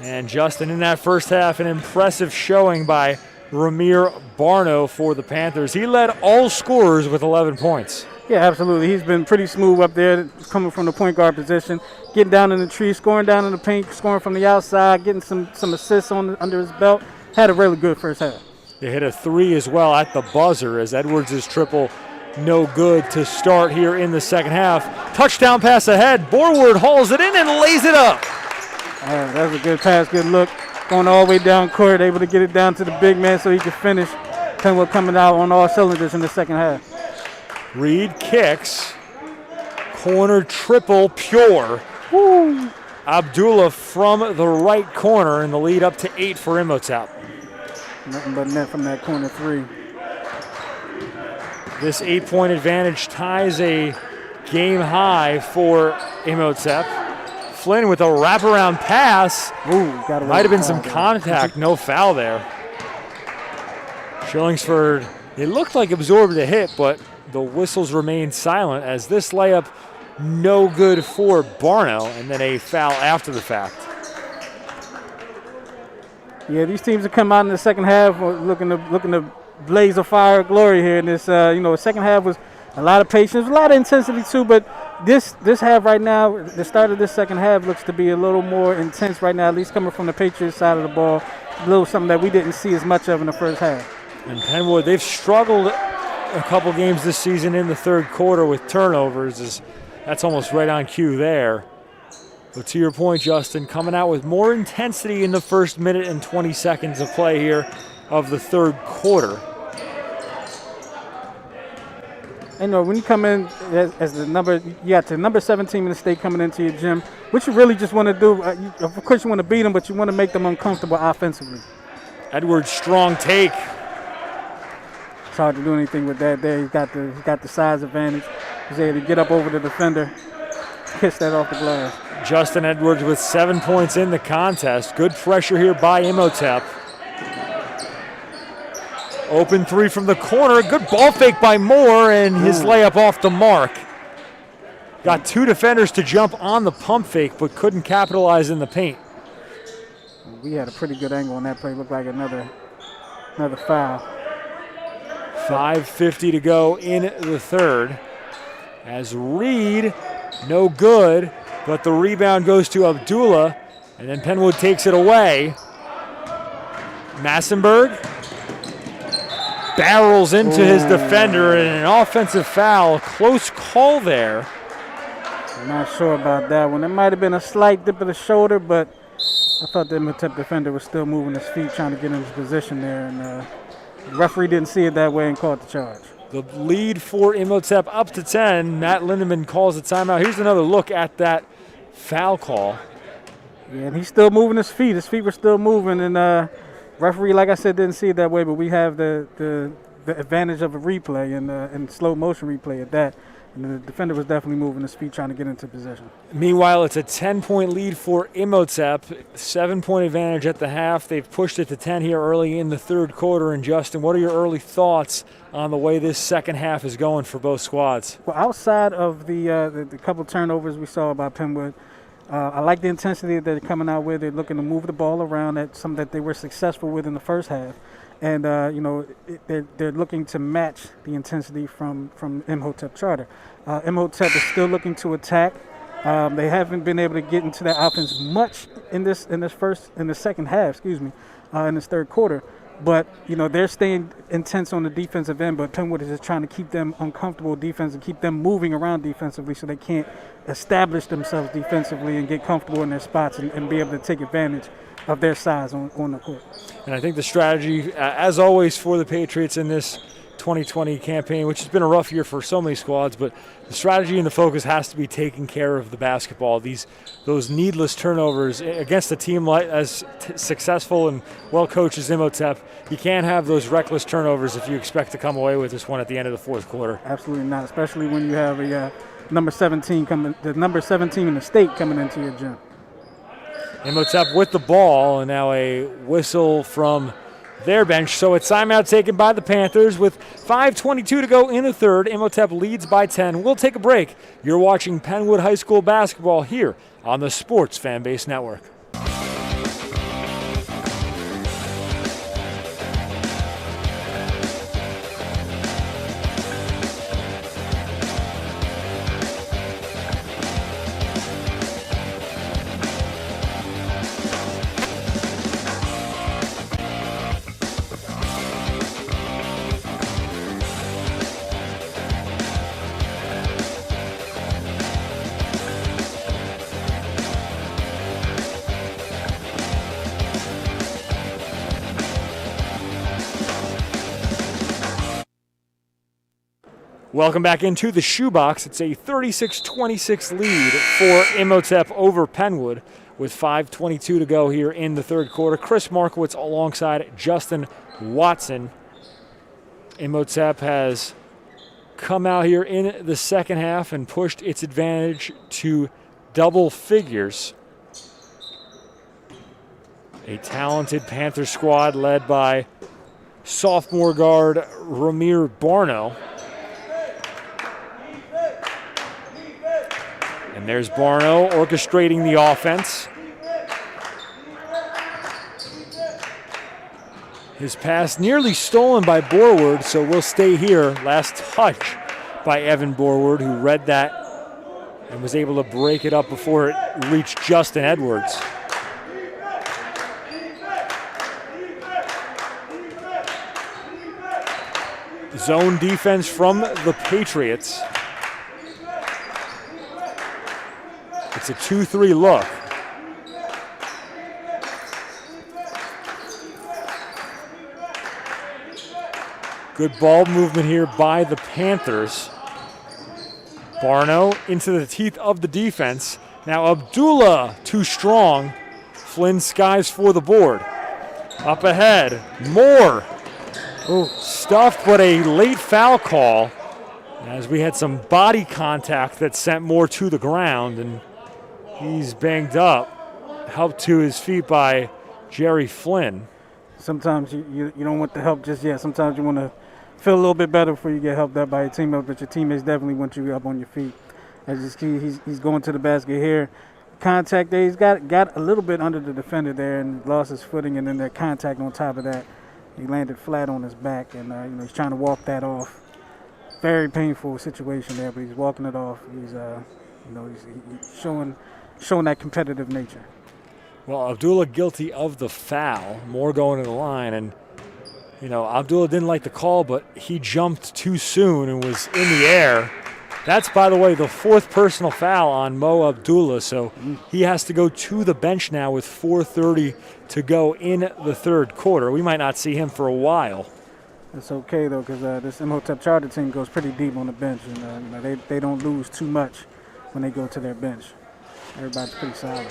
And Justin, in that first half, an impressive showing by Ramir Barno for the Panthers. He led all scorers with 11 points. Yeah, absolutely. He's been pretty smooth up there, coming from the point guard position, getting down in the tree, scoring down in the paint, scoring from the outside, getting some assists under his belt. Had a really good first half. They hit a three as well at the buzzer as Edwards' triple no good to start here in the second half. Touchdown pass ahead. Borward hauls it in and lays it up. That was a good pass, good look. Going all the way down court, able to get it down to the big man so he could finish. Penwood coming out on all cylinders in the second half. Reed kicks. Corner triple pure. Woo. Abdullah from the right corner, and the lead up to 8 for Imhotep. Nothing but net from that corner three. This 8-point advantage ties a game high for Imhotep. Flynn with a wraparound pass. Might have been some contact, no foul there. Shillingsford, it looked like absorbed a hit, but the whistles remained silent as this layup no good for Barno, and then a foul after the fact. Yeah, these teams have come out in the second half looking to blaze a fire of glory here. And this, the second half was a lot of patience, a lot of intensity too. But this half right now, the start of this second half looks to be a little more intense right now, at least coming from the Patriots side of the ball. A little something that we didn't see as much of in the first half. And Penwood, they've struggled a couple games this season in the third quarter with turnovers. That's almost right on cue there. But to your point, Justin, coming out with more intensity in the first minute and 20 seconds of play here of the third quarter. And when you come in as the number 17 in the state coming into your gym, what you really just want to do, of course you want to beat them, but you want to make them uncomfortable offensively. Edwards, strong take. It's hard to do anything with that there. He's got the size advantage. He's able to get up over the defender, kiss that off the glass. Justin Edwards with 7 points in the contest. Good pressure here by Imhotep. Open three from the corner. Good ball fake by Moore, and his layup off the mark. Got two defenders to jump on the pump fake, but couldn't capitalize in the paint. We had a pretty good angle on that play. Looked like another foul. 5:50 to go in the third. As Reed, no good, but the rebound goes to Abdullah, and then Penwood takes it away. Massenberg barrels into his defender, and an offensive foul. Close call there. I'm not sure about that one. It might have been a slight dip of the shoulder, but I thought the Imhotep defender was still moving his feet, trying to get in his position there, and the referee didn't see it that way and called the charge. The lead for Imhotep up to 10. Matt Lindemann calls a timeout. Here's another look at that foul call. Yeah, and he's still moving his feet. His feet were still moving, and referee, like I said, didn't see it that way. But we have the advantage of a replay and slow motion replay at that. And the defender was definitely moving his feet, trying to get into possession. Meanwhile, it's a 10-point lead for Imhotep. 7-point advantage at the half. They've pushed it to 10 here early in the third quarter. And Justin, what are your early thoughts on the way this second half is going for both squads? Well, outside of the couple turnovers we saw by Penwood, I like the intensity that they're coming out with. They're looking to move the ball around. That's something that they were successful with in the first half. And, they're looking to match the intensity from Imhotep Charter. Imhotep is still looking to attack. They haven't been able to get into that offense much in the second half, in this third quarter. But, they're staying intense on the defensive end, but Penwood is just trying to keep them uncomfortable defense and keep them moving around defensively so they can't establish themselves defensively and get comfortable in their spots and be able to take advantage of their size on the court. And I think the strategy, as always, for the Patriots in this 2020 campaign, which has been a rough year for so many squads, but the strategy and the focus has to be taking care of the basketball. Those needless turnovers against a team as successful and well-coached as Imhotep, you can't have those reckless turnovers if you expect to come away with this one at the end of the fourth quarter. Absolutely not, especially when you have the number 17 in the state coming into your gym. Imhotep with the ball, and now a whistle from their bench. So a timeout taken by the Panthers with 5:22 to go in the third. Imhotep leads by 10. We'll take a break. You're watching Penwood High School basketball here on the Sports Fanbase Network. Welcome back into the shoebox. It's a 36-26 lead for Imhotep over Penwood with 5:22 to go here in the third quarter. Chris Markowitz alongside Justin Watson. Imhotep has come out here in the second half and pushed its advantage to double figures. A talented Panther squad led by sophomore guard Ramir Barno. And there's Barno orchestrating the offense. His pass nearly stolen by Borward, so we'll stay here. Last touch by Evan Borward, who read that and was able to break it up before it reached Justin Edwards. Zone defense from the Patriots. It's a 2-3 look. Good ball movement here by the Panthers. Barno into the teeth of the defense. Now Abdullah too strong. Flynn skies for the board. Up ahead, Moore. Stuffed, but a late foul call as we had some body contact that sent Moore to the ground, and he's banged up. Helped to his feet by Jerry Flynn. Sometimes you don't want the help just yet. Sometimes you want to feel a little bit better before you get helped up by your teammates, but your teammates definitely want you up on your feet. As you see, he's going to the basket here. Contact there, he's got a little bit under the defender there and lost his footing, and then that contact on top of that. He landed flat on his back, and he's trying to walk that off. Very painful situation there, but he's walking it off. He's he's showing that competitive nature. Well, Abdullah guilty of the foul. Moore going to the line, and Abdullah didn't like the call, but he jumped too soon and was in the air. That's, by the way, the fourth personal foul on Mo Abdullah, so he has to go to the bench now with 4:30 to go in the third quarter. We might not see him for a while. It's okay though, because this Imhotep Charter team goes pretty deep on the bench, and they don't lose too much when they go to their bench. Everybody's pretty solid.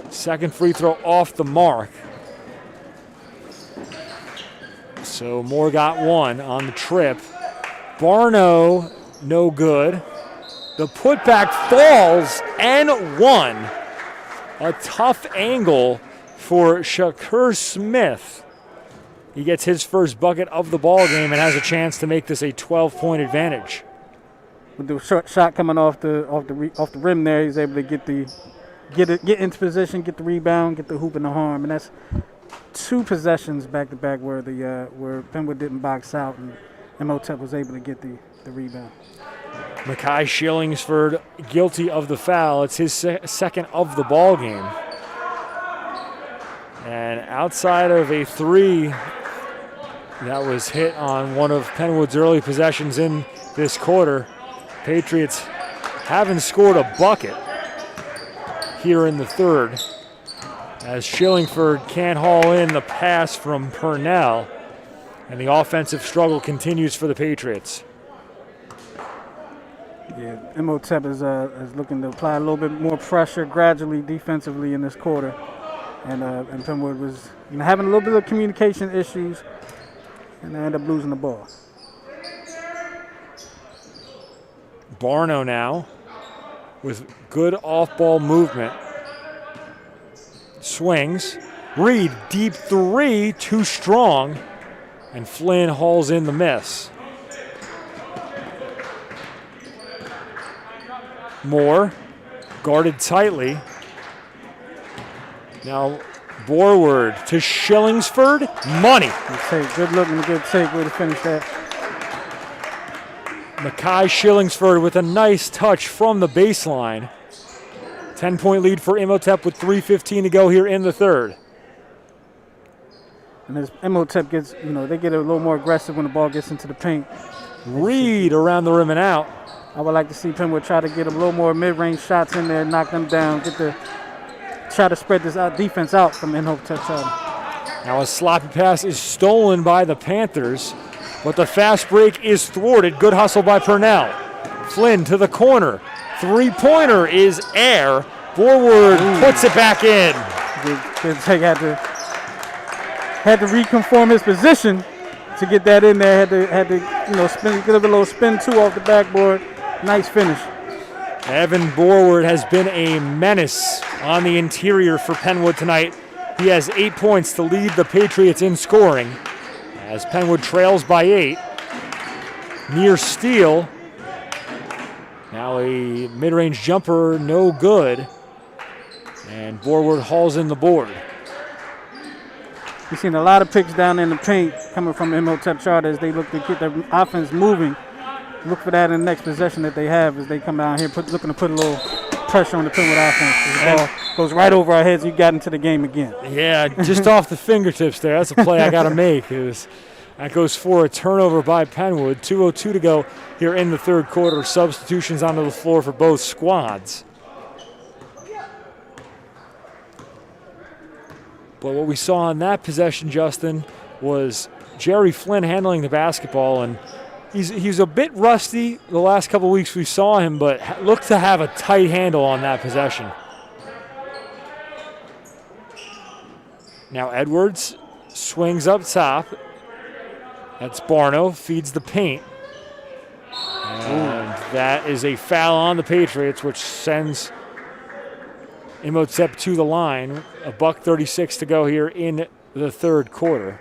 Second free throw off the mark. So Moore got one on the trip. Barno, no good. The putback falls and one. A tough angle for Shakur Smith. He gets his first bucket of the ball game and has a chance to make this a 12-point advantage. With the short shot coming off the rim there, he's able to get into position, get the rebound, get the hoop and the harm, and that's 2 possessions back to back where Penwood didn't box out and Imhotep was able to get the rebound. Makai Shillingsford guilty of the foul. It's his second of the ball game. And outside of a 3 that was hit on one of Penwood's early possessions in this quarter, Patriots haven't scored a bucket here in the third, as Shillingford can't haul in the pass from Purnell, and the offensive struggle continues for the Patriots. Yeah, Imhotep is looking to apply a little bit more pressure gradually defensively in this quarter, and Penwood was having a little bit of communication issues, and they end up losing the ball. Barno now with good off-ball movement. Swings. Reed, deep 3, too strong. And Flynn hauls in the miss. Moore, guarded tightly. Now Borward to Shillingsford. Money. Good take. Good look and a good take. Way to finish that. Makai Shillingsford with a nice touch from the baseline. 10-point lead for Imhotep with 3:15 to go here in the third. And as Imhotep gets, they get a little more aggressive when the ball gets into the paint. Reed around the rim and out. I would like to see Penwood try to get a little more mid-range shots in there, knock them down, try to spread this defense out from Imhotep Charter. Now a sloppy pass is stolen by the Panthers, but the fast break is thwarted. Good hustle by Purnell. Flynn to the corner. Three-pointer is air. Forward puts it back in. Good take. Had to reconform his position to get that in there. Had to spin, get a little spin 2 off the backboard. Nice finish. Evan Borward has been a menace on the interior for Penwood tonight. He has 8 points to lead the Patriots in scoring as Penwood trails by 8. Near steal. Now a mid-range jumper, no good. And Borward hauls in the board. We've seen a lot of picks down in the paint coming from Imhotep Charter as they look to get their offense moving. Look for that in the next possession that they have as they come down here looking to put a little pressure on the Penwood offense. The ball goes right over our heads. You got into the game again. Yeah, just off the fingertips there. That's a play I got to make. That goes for a turnover by Penwood. 2:02 to go here in the third quarter. Substitutions onto the floor for both squads. But what we saw on that possession, Justin, was Jerry Flynn handling the basketball, and he's a bit rusty the last couple of weeks we saw him, but looked to have a tight handle on that possession. Now Edwards swings up top. That's Barno, feeds the paint. And that is a foul on the Patriots, which sends Imhotep to the line. $1:36 to go here in the third quarter.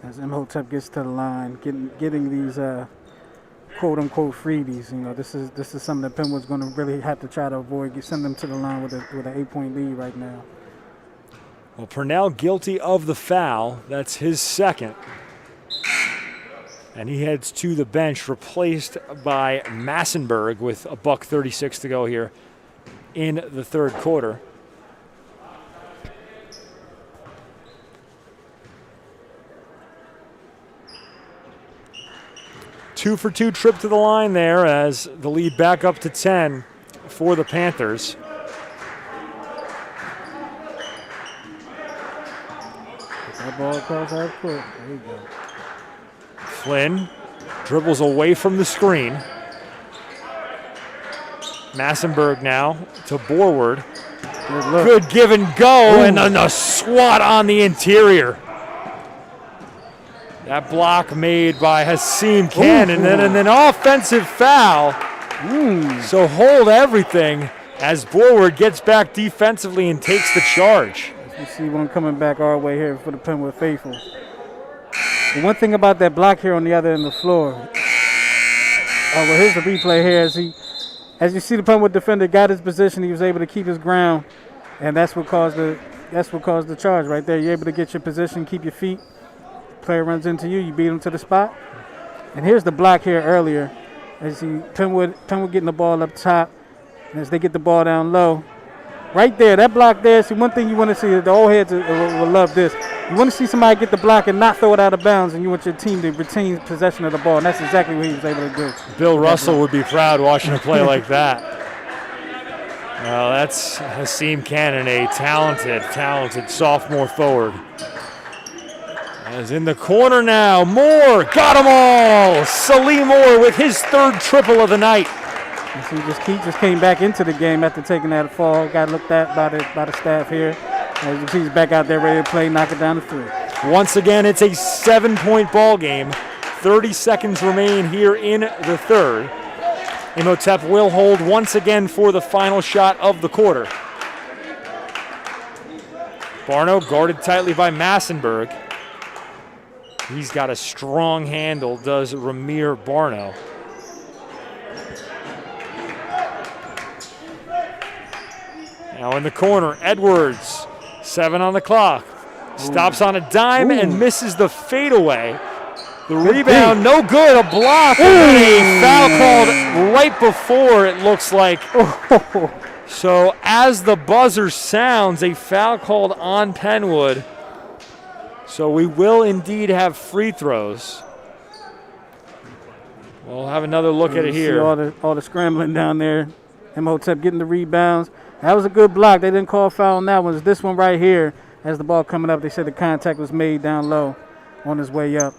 As Imhotep gets to the line, getting these quote-unquote freebies, this is something that Penwood's going to really have to try to avoid. Send them to the line with an 8-point lead right now. Well, Purnell guilty of the foul. That's his second. And he heads to the bench, replaced by Massenberg with $1:36 to go here in the third quarter. Two-for-two trip to the line there as the lead back up to 10 for the ball across half court. There you go. Flynn dribbles away from the screen. Massenberg now to Borward. Good give and go, and then a swat on the interior. That block made by Hasim Cannon, and an offensive foul. So hold everything as Borward gets back defensively and takes the charge. You see one coming back our way here for the Penwood faithful. The one thing about that block here on the other end of the floor. Well, here's the replay here. As you see, the Penwood defender got his position. He was able to keep his ground, and that's what caused the charge right there. You're able to get your position, keep your feet. Player runs into you, you beat him to the spot. And here's the block here earlier. As you see Penwood getting the ball up top, and as they get the ball down low. Right there, that block there. See, one thing you want to see, the old heads will love this. You want to see somebody get the block and not throw it out of bounds, and you want your team to retain possession of the ball, and that's exactly what he was able to do. Bill Russell would be proud watching a play like that. Well, that's Hasim Cannon, a talented sophomore forward. As in the corner now, Moore got them all. Salim Moore with his third triple of the night. So he just came back into the game after taking that fall. Got looked at by the staff here. As you see, he's back out there ready to play, knock it down to 3. Once again, it's a 7-point ball game. 30 seconds remain here in the third. Imhotep will hold once again for the final shot of the quarter. Barno guarded tightly by Massenberg. He's got a strong handle, does Ramir Barno. Now in the corner, Edwards, 7 on the clock. Stops on a dime and misses the fadeaway. The rebound, no good, a block, and a foul called right before it looks like. So as the buzzer sounds, a foul called on Penwood. So we will indeed have free throws. We'll have another look at it here. See all the scrambling down there. Imhotep getting the rebounds. That was a good block. They didn't call a foul on that one. It's this one right here. As the ball coming up, they said the contact was made down low on his way up.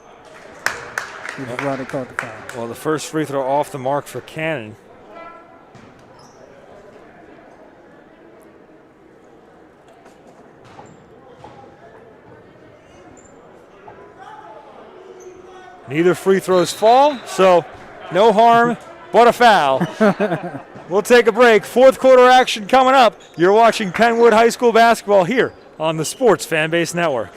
Which is why they called the foul. Well, the first free throw off the mark for Cannon. Neither free throws fall, so no harm but a foul. We'll take a break. Fourth quarter action coming up. You're watching Penwood High School basketball here on the Sports Fanbase Network.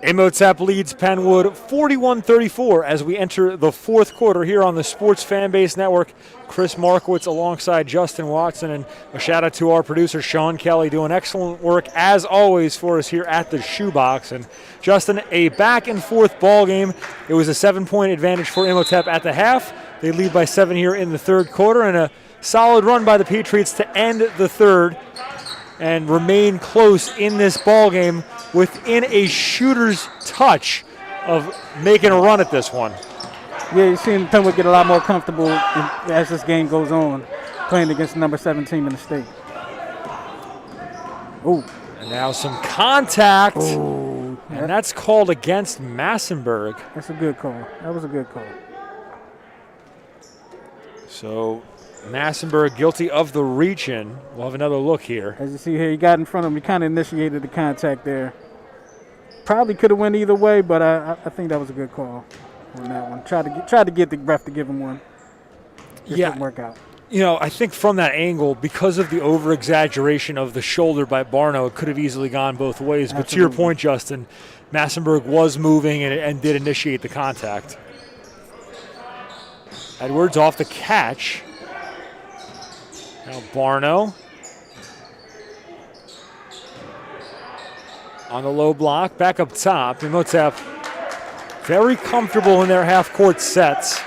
Imhotep leads Penwood 41-34 as we enter the fourth quarter here on the Sports Fanbase Network. Chris Markowitz alongside Justin Watson, and a shout out to our producer Sean Kelly doing excellent work as always for us here at the Shoebox. And Justin, a back and forth ball game. It was a 7-point advantage for Imhotep at the half. They lead by 7 here in the third quarter, and a solid run by the Patriots to end the third and remain close in this ball game within a shooter's touch of making a run at this one. Yeah, you're seeing Penwood get a lot more comfortable as this game goes on, playing against the number 7 team in the state. Ooh. And now some contact, Ooh. And that's called against Massenberg. That's a good call. That was a good call. So Massenberg guilty of the reach-in. We'll have another look here. As you see here, he got in front of him. He kind of initiated the contact there. probably could have went either way, but I think that was a good call on that one. Tried to get the ref to give him one. Just didn't work out. I think from that angle, because of the over-exaggeration of the shoulder by Barno, it could have easily gone both ways. But to your point, Justin, Massenberg was moving and did initiate the contact. Edwards off the catch. Now Barno on the low block, back up top. Imhotep very comfortable in their half-court sets.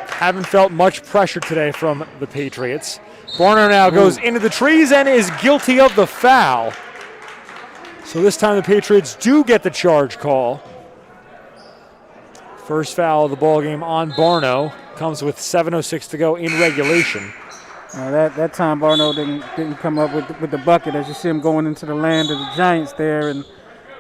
Haven't felt much pressure today from the Patriots. Barno now goes into the trees and is guilty of the foul. So this time the Patriots do get the charge call. First foul of the ballgame on Barno comes with 7:06 to go in regulation. That time Barno didn't come up with the bucket, as you see him going into the land of the Giants there and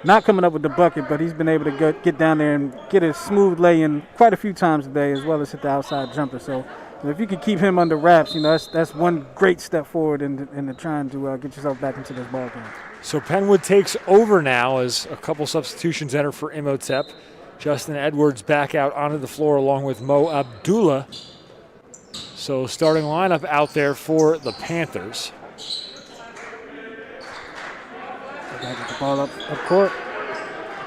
not coming up with the bucket, but he's been able to get down there and get a smooth lay-in quite a few times today, as well as hit the outside jumper. So if you could keep him under wraps, that's one great step forward in trying to get yourself back into this ball game. So Penwood takes over now as a couple substitutions enter for Imhotep. Justin Edwards back out onto the floor along with Mo Abdullah. So starting lineup out there for the Panthers. Get the ball up court.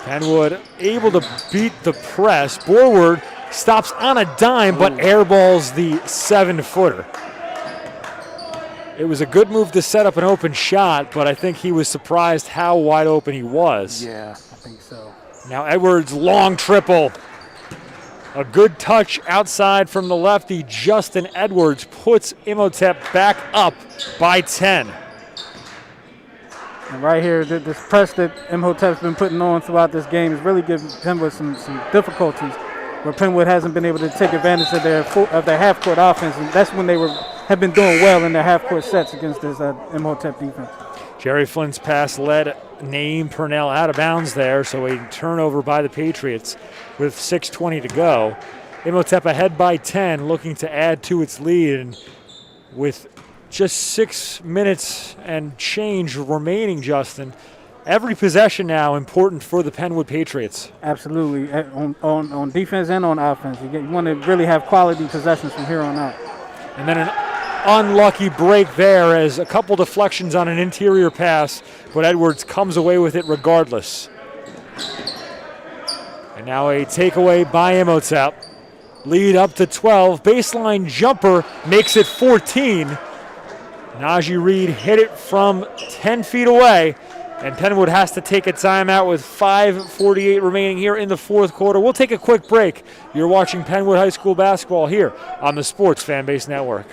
Penwood able to beat the press. Borward stops on a dime, but airballs the 7-footer. It was a good move to set up an open shot, but I think he was surprised how wide open he was. Yeah, I think so. Now Edwards, long triple. A good touch outside from the lefty. Justin Edwards puts Imhotep back up by 10. And right here, this press that Imhotep's been putting on throughout this game is really giving Penwood some difficulties, where Penwood hasn't been able to take advantage of their half-court offense, and that's when they have been doing well in their half-court sets against this Imhotep defense. Jerry Flynn's pass led Naeem Purnell out of bounds there, so a turnover by the Patriots with 6:20 to go. Imhotep ahead by 10, looking to add to its lead, and with just 6 minutes and change remaining, Justin, every possession now important for the Penwood Patriots. Absolutely, on defense and on offense. You want to really have quality possessions from here on out. And then an unlucky break there as a couple deflections on an interior pass, but Edwards comes away with it regardless. And now a takeaway by Imhotep. Lead up to 12. Baseline jumper makes it 14. Najee Reed hit it from 10 feet away, and Penwood has to take a timeout with 5:48 remaining here in the fourth quarter. We'll take a quick break. You're watching Penwood High School basketball here on the Sports Fanbase Network.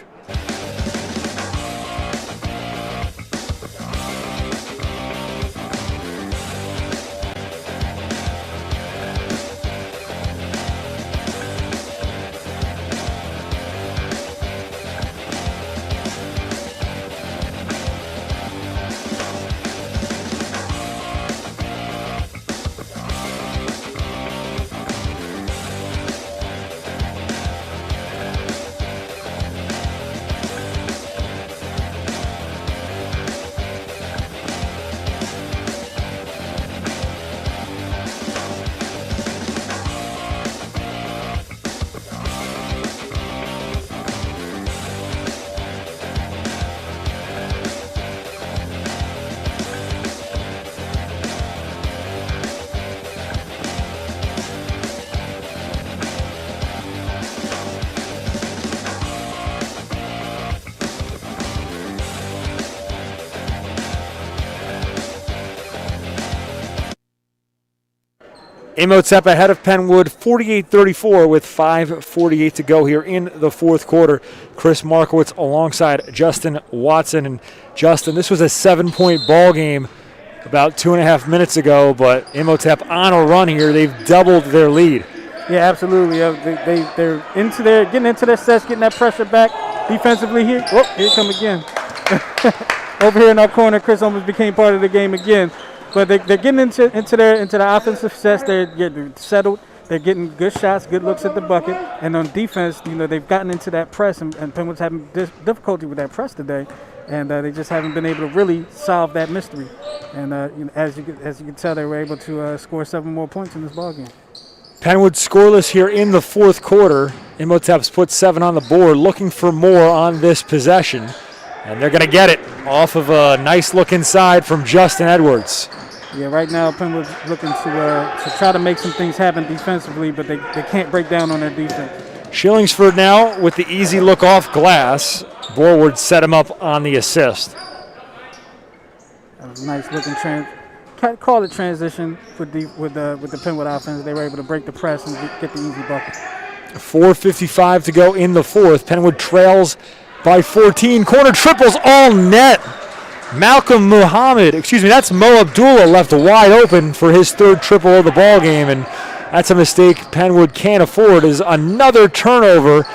Imhotep ahead of Penwood 48-34 with 5:48 to go here in the fourth quarter. Chris Markowitz alongside Justin Watson. And Justin, this was a 7-point ball game about 2.5 minutes ago, but Imhotep on a run here. They've doubled their lead. Yeah, absolutely. They're getting into their sets, getting that pressure back defensively here. Oh, here it come again. Over here in our corner, Chris almost became part of the game again. But they're getting into the offensive sets. They're getting settled. They're getting good shots, good looks at the bucket. And on defense, they've gotten into that press, and Penwood's having difficulty with that press today. and they just haven't been able to really solve that mystery. And as you can tell, they were able to score 7 more points in this ballgame. Penwood scoreless here in the fourth quarter. Imhotep's put 7 on the board, looking for more on this possession. And they're going to get it off of a nice look inside from Justin Edwards. Yeah, right now Penwood's looking to try to make some things happen defensively, but they can't break down on their defense. Shillingsford now with the easy look off glass. Borward set him up on the assist. That was a nice looking call it transition with the Penwood offense. They were able to break the press and get the easy bucket. 4:55 to go in the fourth. Penwood trails by 14. Corner triples all net. Malcolm Muhammad, that's Mo Abdullah left wide open for his 3rd triple of the ball game, and that's a mistake Penwood can't afford. As another turnover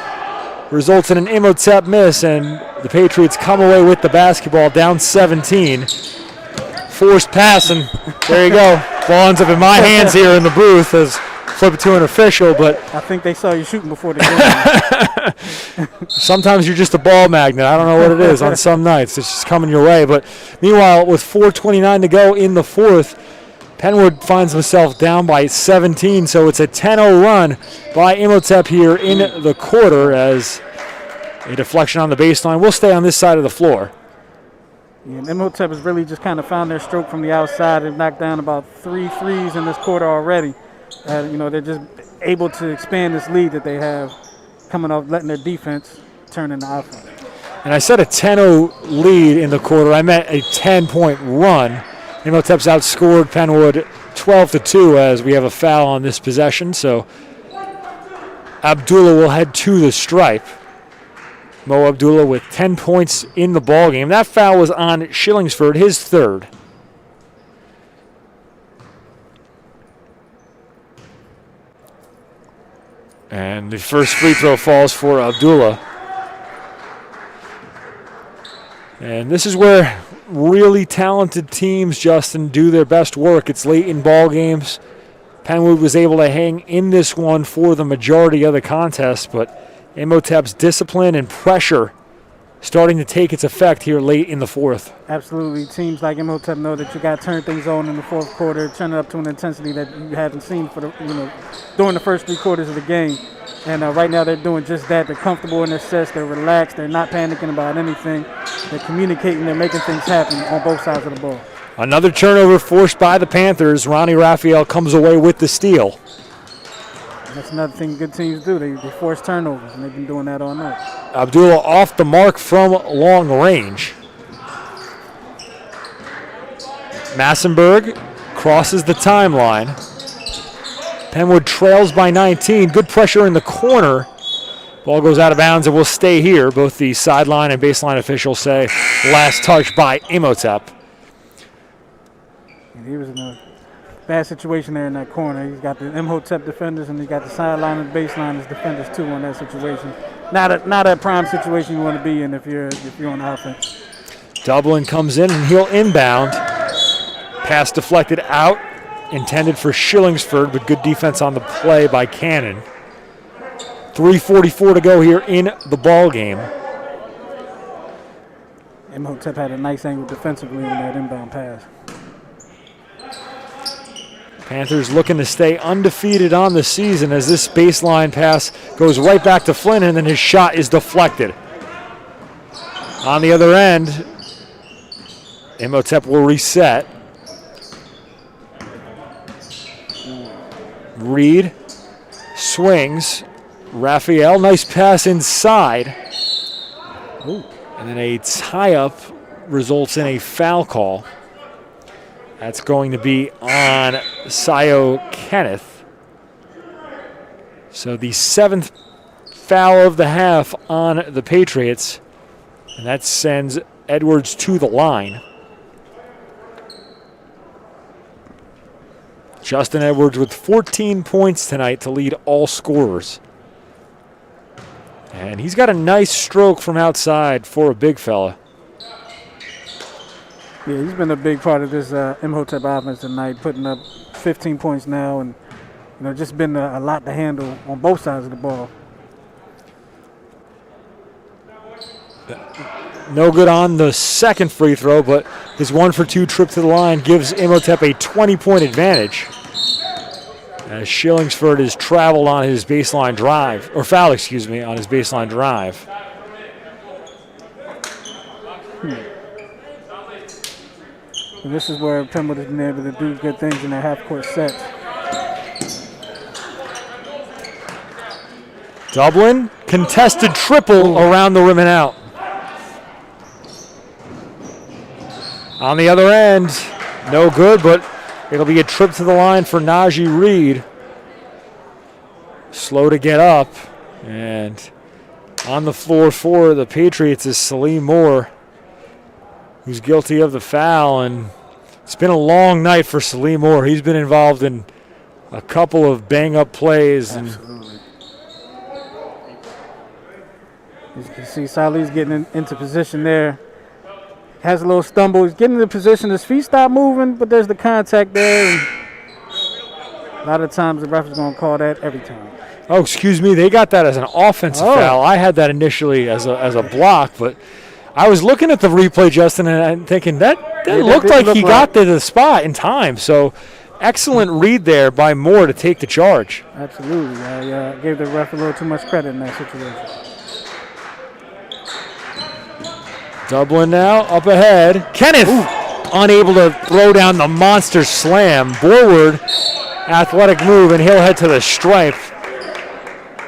results in an Imhotep miss, and the Patriots come away with the basketball down 17. Forced pass, and there you go. Ball ends up in my hands here in the booth as flip it to an official, but I think they saw you shooting before the game. sometimes you're just a ball magnet. I don't know what it is on some nights. It's just coming your way. But meanwhile, with 4:29 to go in the fourth, Penwood finds himself down by 17, so it's a 10-0 run by Imhotep here in the quarter as a deflection on the baseline. We'll stay on this side of the floor. Yeah, and Imhotep has really just kind of found their stroke from the outside. They've knocked down about 3 threes in this quarter already. They're just able to expand this lead that they have coming off letting their defense turn into offense. And I said a 10-0 lead in the quarter. I meant a 10-point run. Imhotep's outscored Penwood 12-2 as we have a foul on this possession. So Abdullah will head to the stripe. Mo Abdullah with 10 points in the ballgame. That foul was on Shillingsford, his 3rd. And the first free throw falls for Abdullah. And this is where really talented teams, Justin, do their best work. It's late in ball games. Penwood was able to hang in this one for the majority of the contest, but Imhotep's discipline and pressure starting to take its effect here late in the fourth. Absolutely. Teams like Imhotep know that you got to turn things on in the fourth quarter, turn it up to an intensity that you haven't seen during the first 3 quarters of the game. And right now they're doing just that. They're comfortable in their sets. They're relaxed. They're not panicking about anything. They're communicating. They're making things happen on both sides of the ball. Another turnover forced by the Panthers. Ronnie Raphael comes away with the steal. That's another thing good teams do. They force turnovers, and they've been doing that all night. Abdullah off the mark from long range. Massenberg crosses the timeline. Penwood trails by 19. Good pressure in the corner. Ball goes out of bounds and will stay here. Both the sideline and baseline officials say last touch by Imhotep. He was in a bad situation there in that corner. He's got the Imhotep defenders and he's got the sideline and baseline as defenders too on that situation. Not a prime situation you want to be in if you're on offense. Dublin comes in and he'll inbound. Pass deflected out, intended for Shillingsford, but good defense on the play by Cannon. 3:44 to go here in the ball game. Imhotep had a nice angle defensively on that inbound pass. Panthers looking to stay undefeated on the season as this baseline pass goes right back to Flynn, and then his shot is deflected. On the other end, Imhotep will reset. Reed swings. Raphael, nice pass inside. Ooh. And then a tie-up results in a foul call. That's going to be on Sayo Kenneth. So the 7th foul of the half on the Patriots. And that sends Edwards to the line. Justin Edwards with 14 points tonight to lead all scorers. And he's got a nice stroke from outside for a big fella. Yeah, he's been a big part of this Imhotep offense tonight, putting up 15 points now, and just been a lot to handle on both sides of the ball. No good on the second free throw, but his 1-for-2 trip to the line gives Imhotep a 20-point advantage. As Shillingsford has traveled on his baseline drive, or foul, excuse me, on his baseline drive. And this is where Penn has been able to do good things in their half-court sets. Dublin, contested triple around the rim and out. On the other end, no good, but it'll be a trip to the line for Najee Reed. Slow to get up, and on the floor for the Patriots is Salim Moore, who's guilty of the foul, and it's been a long night for Salim Moore. He's been involved in a couple of bang-up plays. Absolutely. As you can see, Salih's getting into position there. Has a little stumble. He's getting into position. His feet stop moving, but there's the contact there. And a lot of times the ref is going to call that every time. Oh, excuse me. They got that as an offensive foul. I had that initially as a block, but I was looking at the replay, Justin, and I'm thinking that looked like he got to the spot in time. So excellent read there by Moore to take the charge. Absolutely. I gave the ref a little too much credit in that situation. Dublin now up ahead. Kenneth unable to throw down the monster slam. Forward, athletic move, and he'll head to the stripe.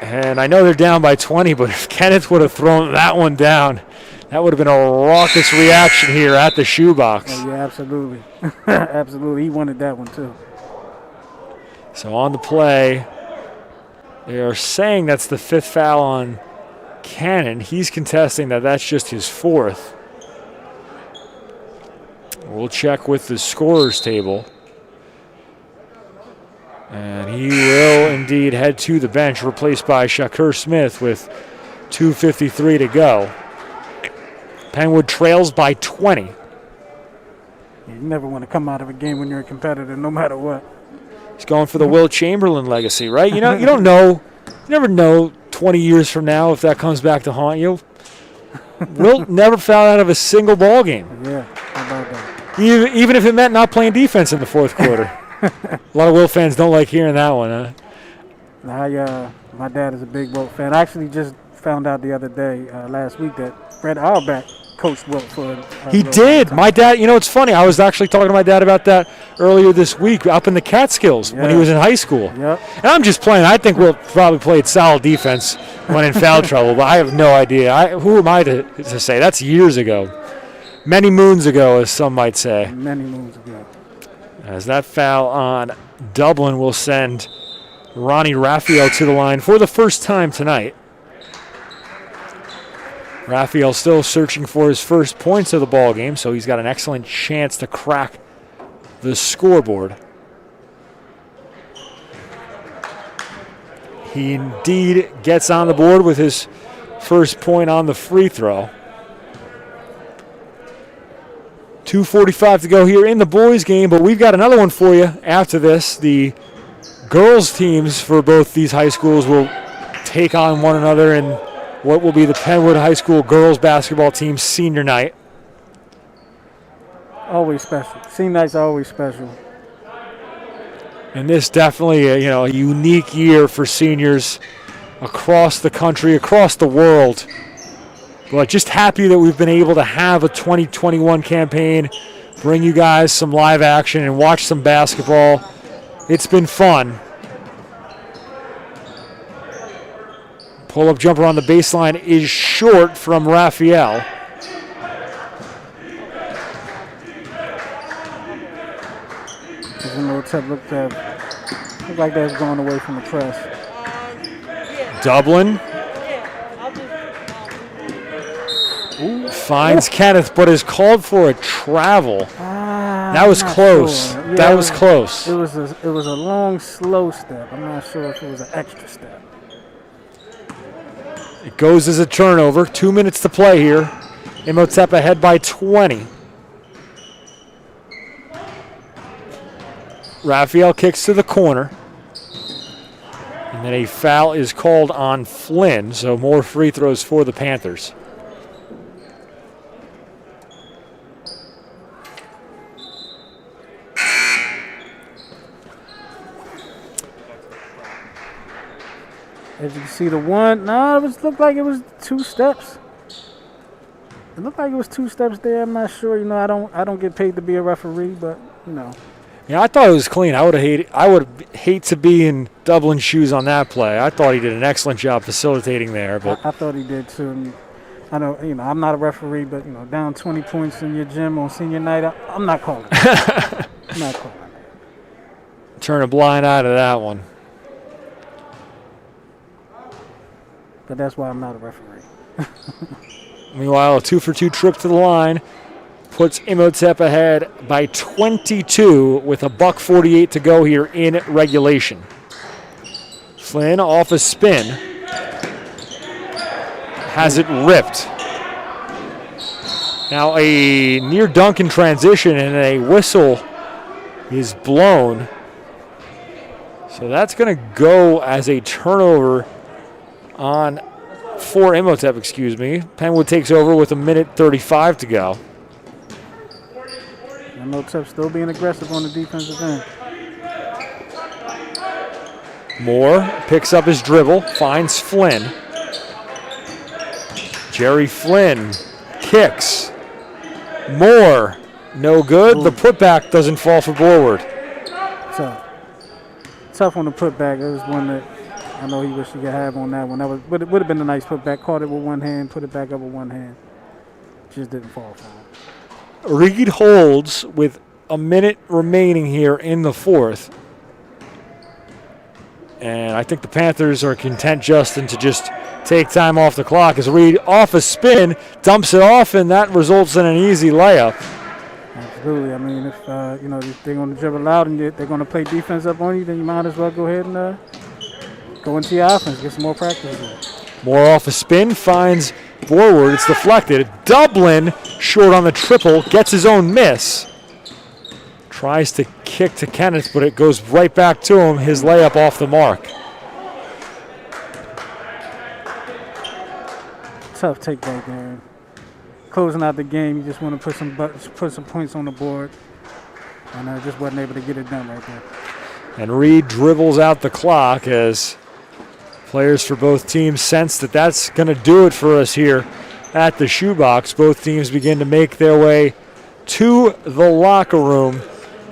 And I know they're down by 20, but if Kenneth would have thrown that one down, that would have been a raucous reaction here at the shoebox. Oh, yeah, absolutely. Absolutely. He wanted that one, too. So on the play, they are saying that's the 5th foul on Cannon. He's contesting that that's just his 4th. We'll check with the scorer's table. And he will indeed head to the bench, replaced by Shakur Smith with 2:53 to go. Penwood trails by 20. You never want to come out of a game when you're a competitor, no matter what. He's going for the Will Chamberlain legacy, right? You know, you don't know. You never know 20 years from now if that comes back to haunt you. Will never fouled out of a single ball game. Yeah, how about that? Even if it meant not playing defense in the 4th quarter. A lot of Will fans don't like hearing that one, huh? My dad is a big Wilt fan. I actually just found out the other day, last week, that Fred Auerbach coached Wilt for He did. My dad, you know, it's funny. I was actually talking to my dad about that earlier this week up in the Catskills when he was in high school. Yep. And I'm just playing. I think Wilt probably played solid defense when in foul trouble, but I have no idea. Who am I to say? That's years ago. Many moons ago, as some might say. Many moons ago. As that foul on Dublin will send Ronnie Raphael to the line for the first time tonight. Raphael still searching for his first points of the ball game, so he's got an excellent chance to crack the scoreboard. He indeed gets on the board with his first point on the free throw. 2:45 to go here in the boys' game, but we've got another one for you after this. The girls' teams for both these high schools will take on one another in what will be the Penwood High School girls basketball team senior night. Always special. Senior night's always special. And this definitely a unique year for seniors across the country, across the world. But just happy that we've been able to have a 2021 campaign, bring you guys some live action and watch some basketball. It's been fun. Pull-up jumper on the baseline is short from Raphael. Imhotep looked like they was going away from the press. Dublin finds Kenneth, but is called for a travel. That was close. Sure. Yeah, that was close. It was a long, slow step. I'm not sure if it was an extra step. It goes as a turnover. 2 minutes to play here. Imhotep ahead by 20. Raphael kicks to the corner. And then a foul is called on Flynn, so more free throws for the Panthers. As you can see, the one, no, looked like it was 2 steps. It looked like it was 2 steps there. I'm not sure. I don't get paid to be a referee, but Yeah, I thought it was clean. I would hate to be in Dublin's shoes on that play. I thought he did an excellent job facilitating there. But I thought he did too. And I know, I'm not a referee, but down 20 points in your gym on senior night, I'm not calling it. I'm not calling it. Turn a blind eye to that one. But that's why I'm not a referee. Meanwhile, a 2-for-2 trip to the line puts Imhotep ahead by 22 with a $1:48 to go here in regulation. Flynn off a spin. Has it ripped. Now a near dunk in transition and a whistle is blown. So that's going to go as a turnover for Imhotep, Penwood takes over with 1:35 to go. Imhotep still being aggressive on the defensive end. Moore picks up his dribble, finds Flynn. Jerry Flynn kicks. Moore, no good. The putback doesn't fall for Borward. Tough on the putback. It was one that I know he wished he could have on that one. But it would have been a nice putback. Caught it with one hand, put it back up with one hand. Just didn't fall for him. Reed holds with a minute remaining here in the fourth. And I think the Panthers are content, Justin, to just take time off the clock as Reed off a spin, dumps it off, and that results in an easy layup. Absolutely. I mean, if they're going to dribble out and they're going to play defense up on you, then you might as well go ahead and go into your offense, get some more practice there. Moore off a spin, finds Borward. It's deflected. Dublin short on the triple, gets his own miss. Tries to kick to Kenneth, but it goes right back to him. His layup off the mark. Tough take right there. Closing out the game, you just want to put some points on the board, and I just wasn't able to get it done right there. And Reed dribbles out the clock as players for both teams sense that that's going to do it for us here at the shoebox. Both teams begin to make their way to the locker room.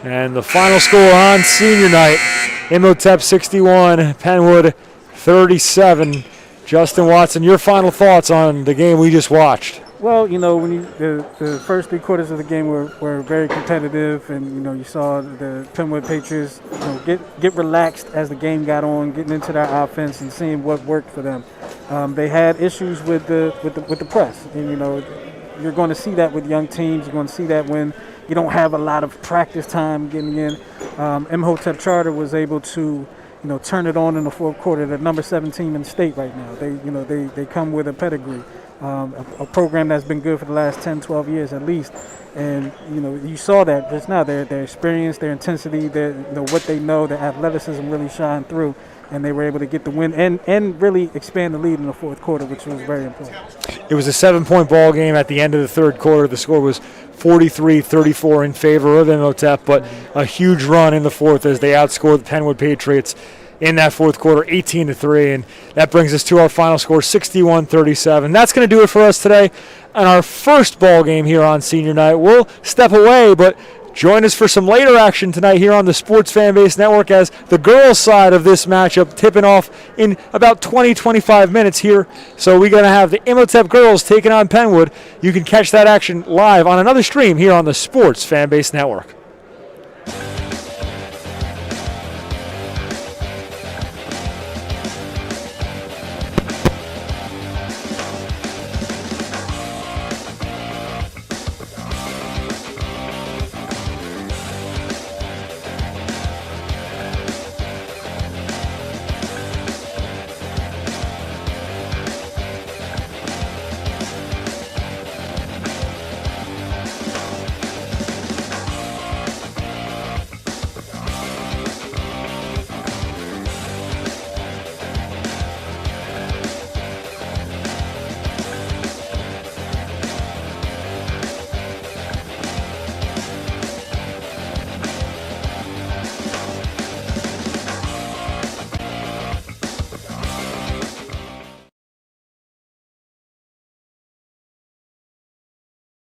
And the final score on senior night, Imhotep 61, Penwood 37. Justin Watson, your final thoughts on the game we just watched? Well, the first 3 quarters of the game were very competitive, and you saw the Penwood Patriots get relaxed as the game got on, getting into their offense and seeing what worked for them. They had issues with the press, and you're going to see that with young teams. You're going to see that when you don't have a lot of practice time getting in. Imhotep Charter was able to turn it on in the fourth quarter. They're number 7 team in the state right now. They come with a pedigree. A program that's been good for the last 10, 12 years at least. And, you saw that just now. Their experience, their intensity, what they know, their athleticism really shined through. And they were able to get the win and really expand the lead in the fourth quarter, which was very important. It was a 7-point ball game at the end of the third quarter. The score was 43-34 in favor of Imhotep, but a huge run in the fourth as they outscored the Penwood Patriots in that fourth quarter, 18-3, and that brings us to our final score, 61-37. That's going to do it for us today on our first ball game here on senior night. We'll step away, but join us for some later action tonight here on the Sports Fanbase Network as the girls' side of this matchup tipping off in about 20-25 minutes here. So we're going to have the Imhotep girls taking on Penwood. You can catch that action live on another stream here on the Sports Fanbase Network.